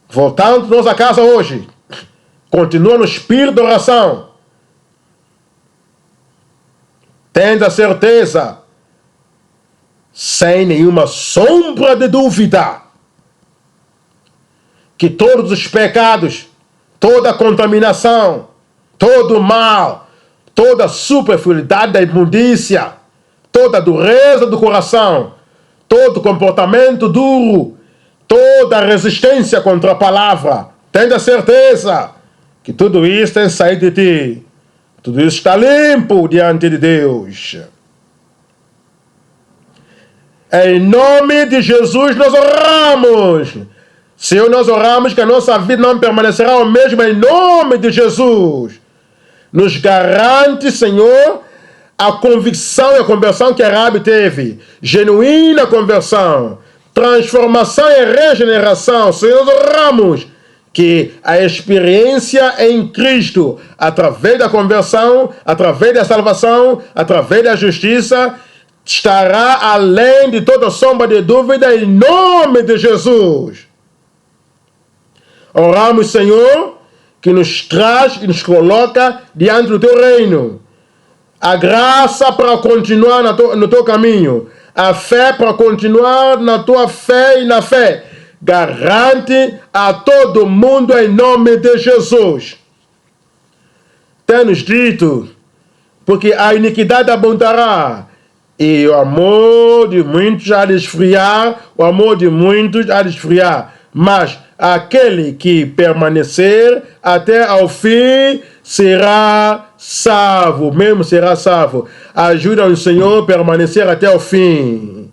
Voltando nós a casa hoje. Continua no espírito de oração. Tendo a certeza, sem nenhuma sombra de dúvida, que todos os pecados, toda a contaminação, todo o mal, toda a superfluidade da imundícia, toda a dureza do coração, todo comportamento duro, toda a resistência contra a palavra, tendo a certeza que tudo isso tem saído de ti. Tudo isso está limpo diante de Deus. Em nome de Jesus nós oramos. Senhor, nós oramos que a nossa vida não permanecerá o mesmo em nome de Jesus. Nos garante, Senhor, a convicção e a conversão que Rabi teve. Genuína conversão, transformação e regeneração. Senhor, nós oramos que a experiência em Cristo, através da conversão, através da salvação, através da justiça, estará além de toda sombra de dúvida em nome de Jesus. Oramos, Senhor, que nos traz e nos coloca diante do teu reino. A graça para continuar no teu caminho. A fé para continuar na tua fé e na fé. Garante a todo mundo em nome de Jesus. Tem-nos dito, porque a iniquidade abundará, e o amor de muitos há de esfriar, mas aquele que permanecer até ao fim será salvo, mesmo será salvo. Ajuda-nos, Senhor, a permanecer até o fim.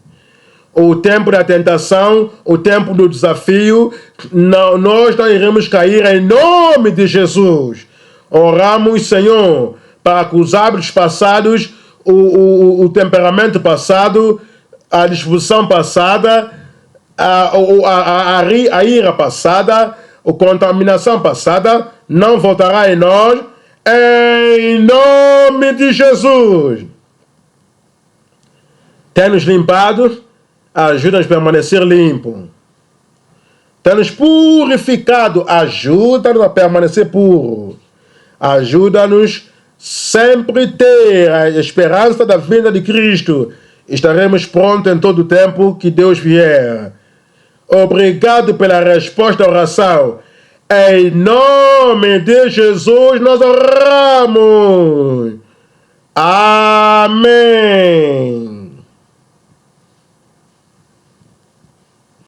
O tempo da tentação, o tempo do desafio, nós não iremos cair em nome de Jesus. Oramos, Senhor, para que os hábitos passados, o temperamento passado, a disposição passada, a ira passada, a contaminação passada, não voltará em nós, em nome de Jesus. Tem-nos limpado, ajuda-nos a permanecer limpo. Tem-nos purificado, ajuda-nos a permanecer puro. Ajuda-nos sempre ter a esperança da vinda de Cristo. Estaremos prontos em todo o tempo que Deus vier. Obrigado pela resposta à oração. Em nome de Jesus nós oramos. Amém.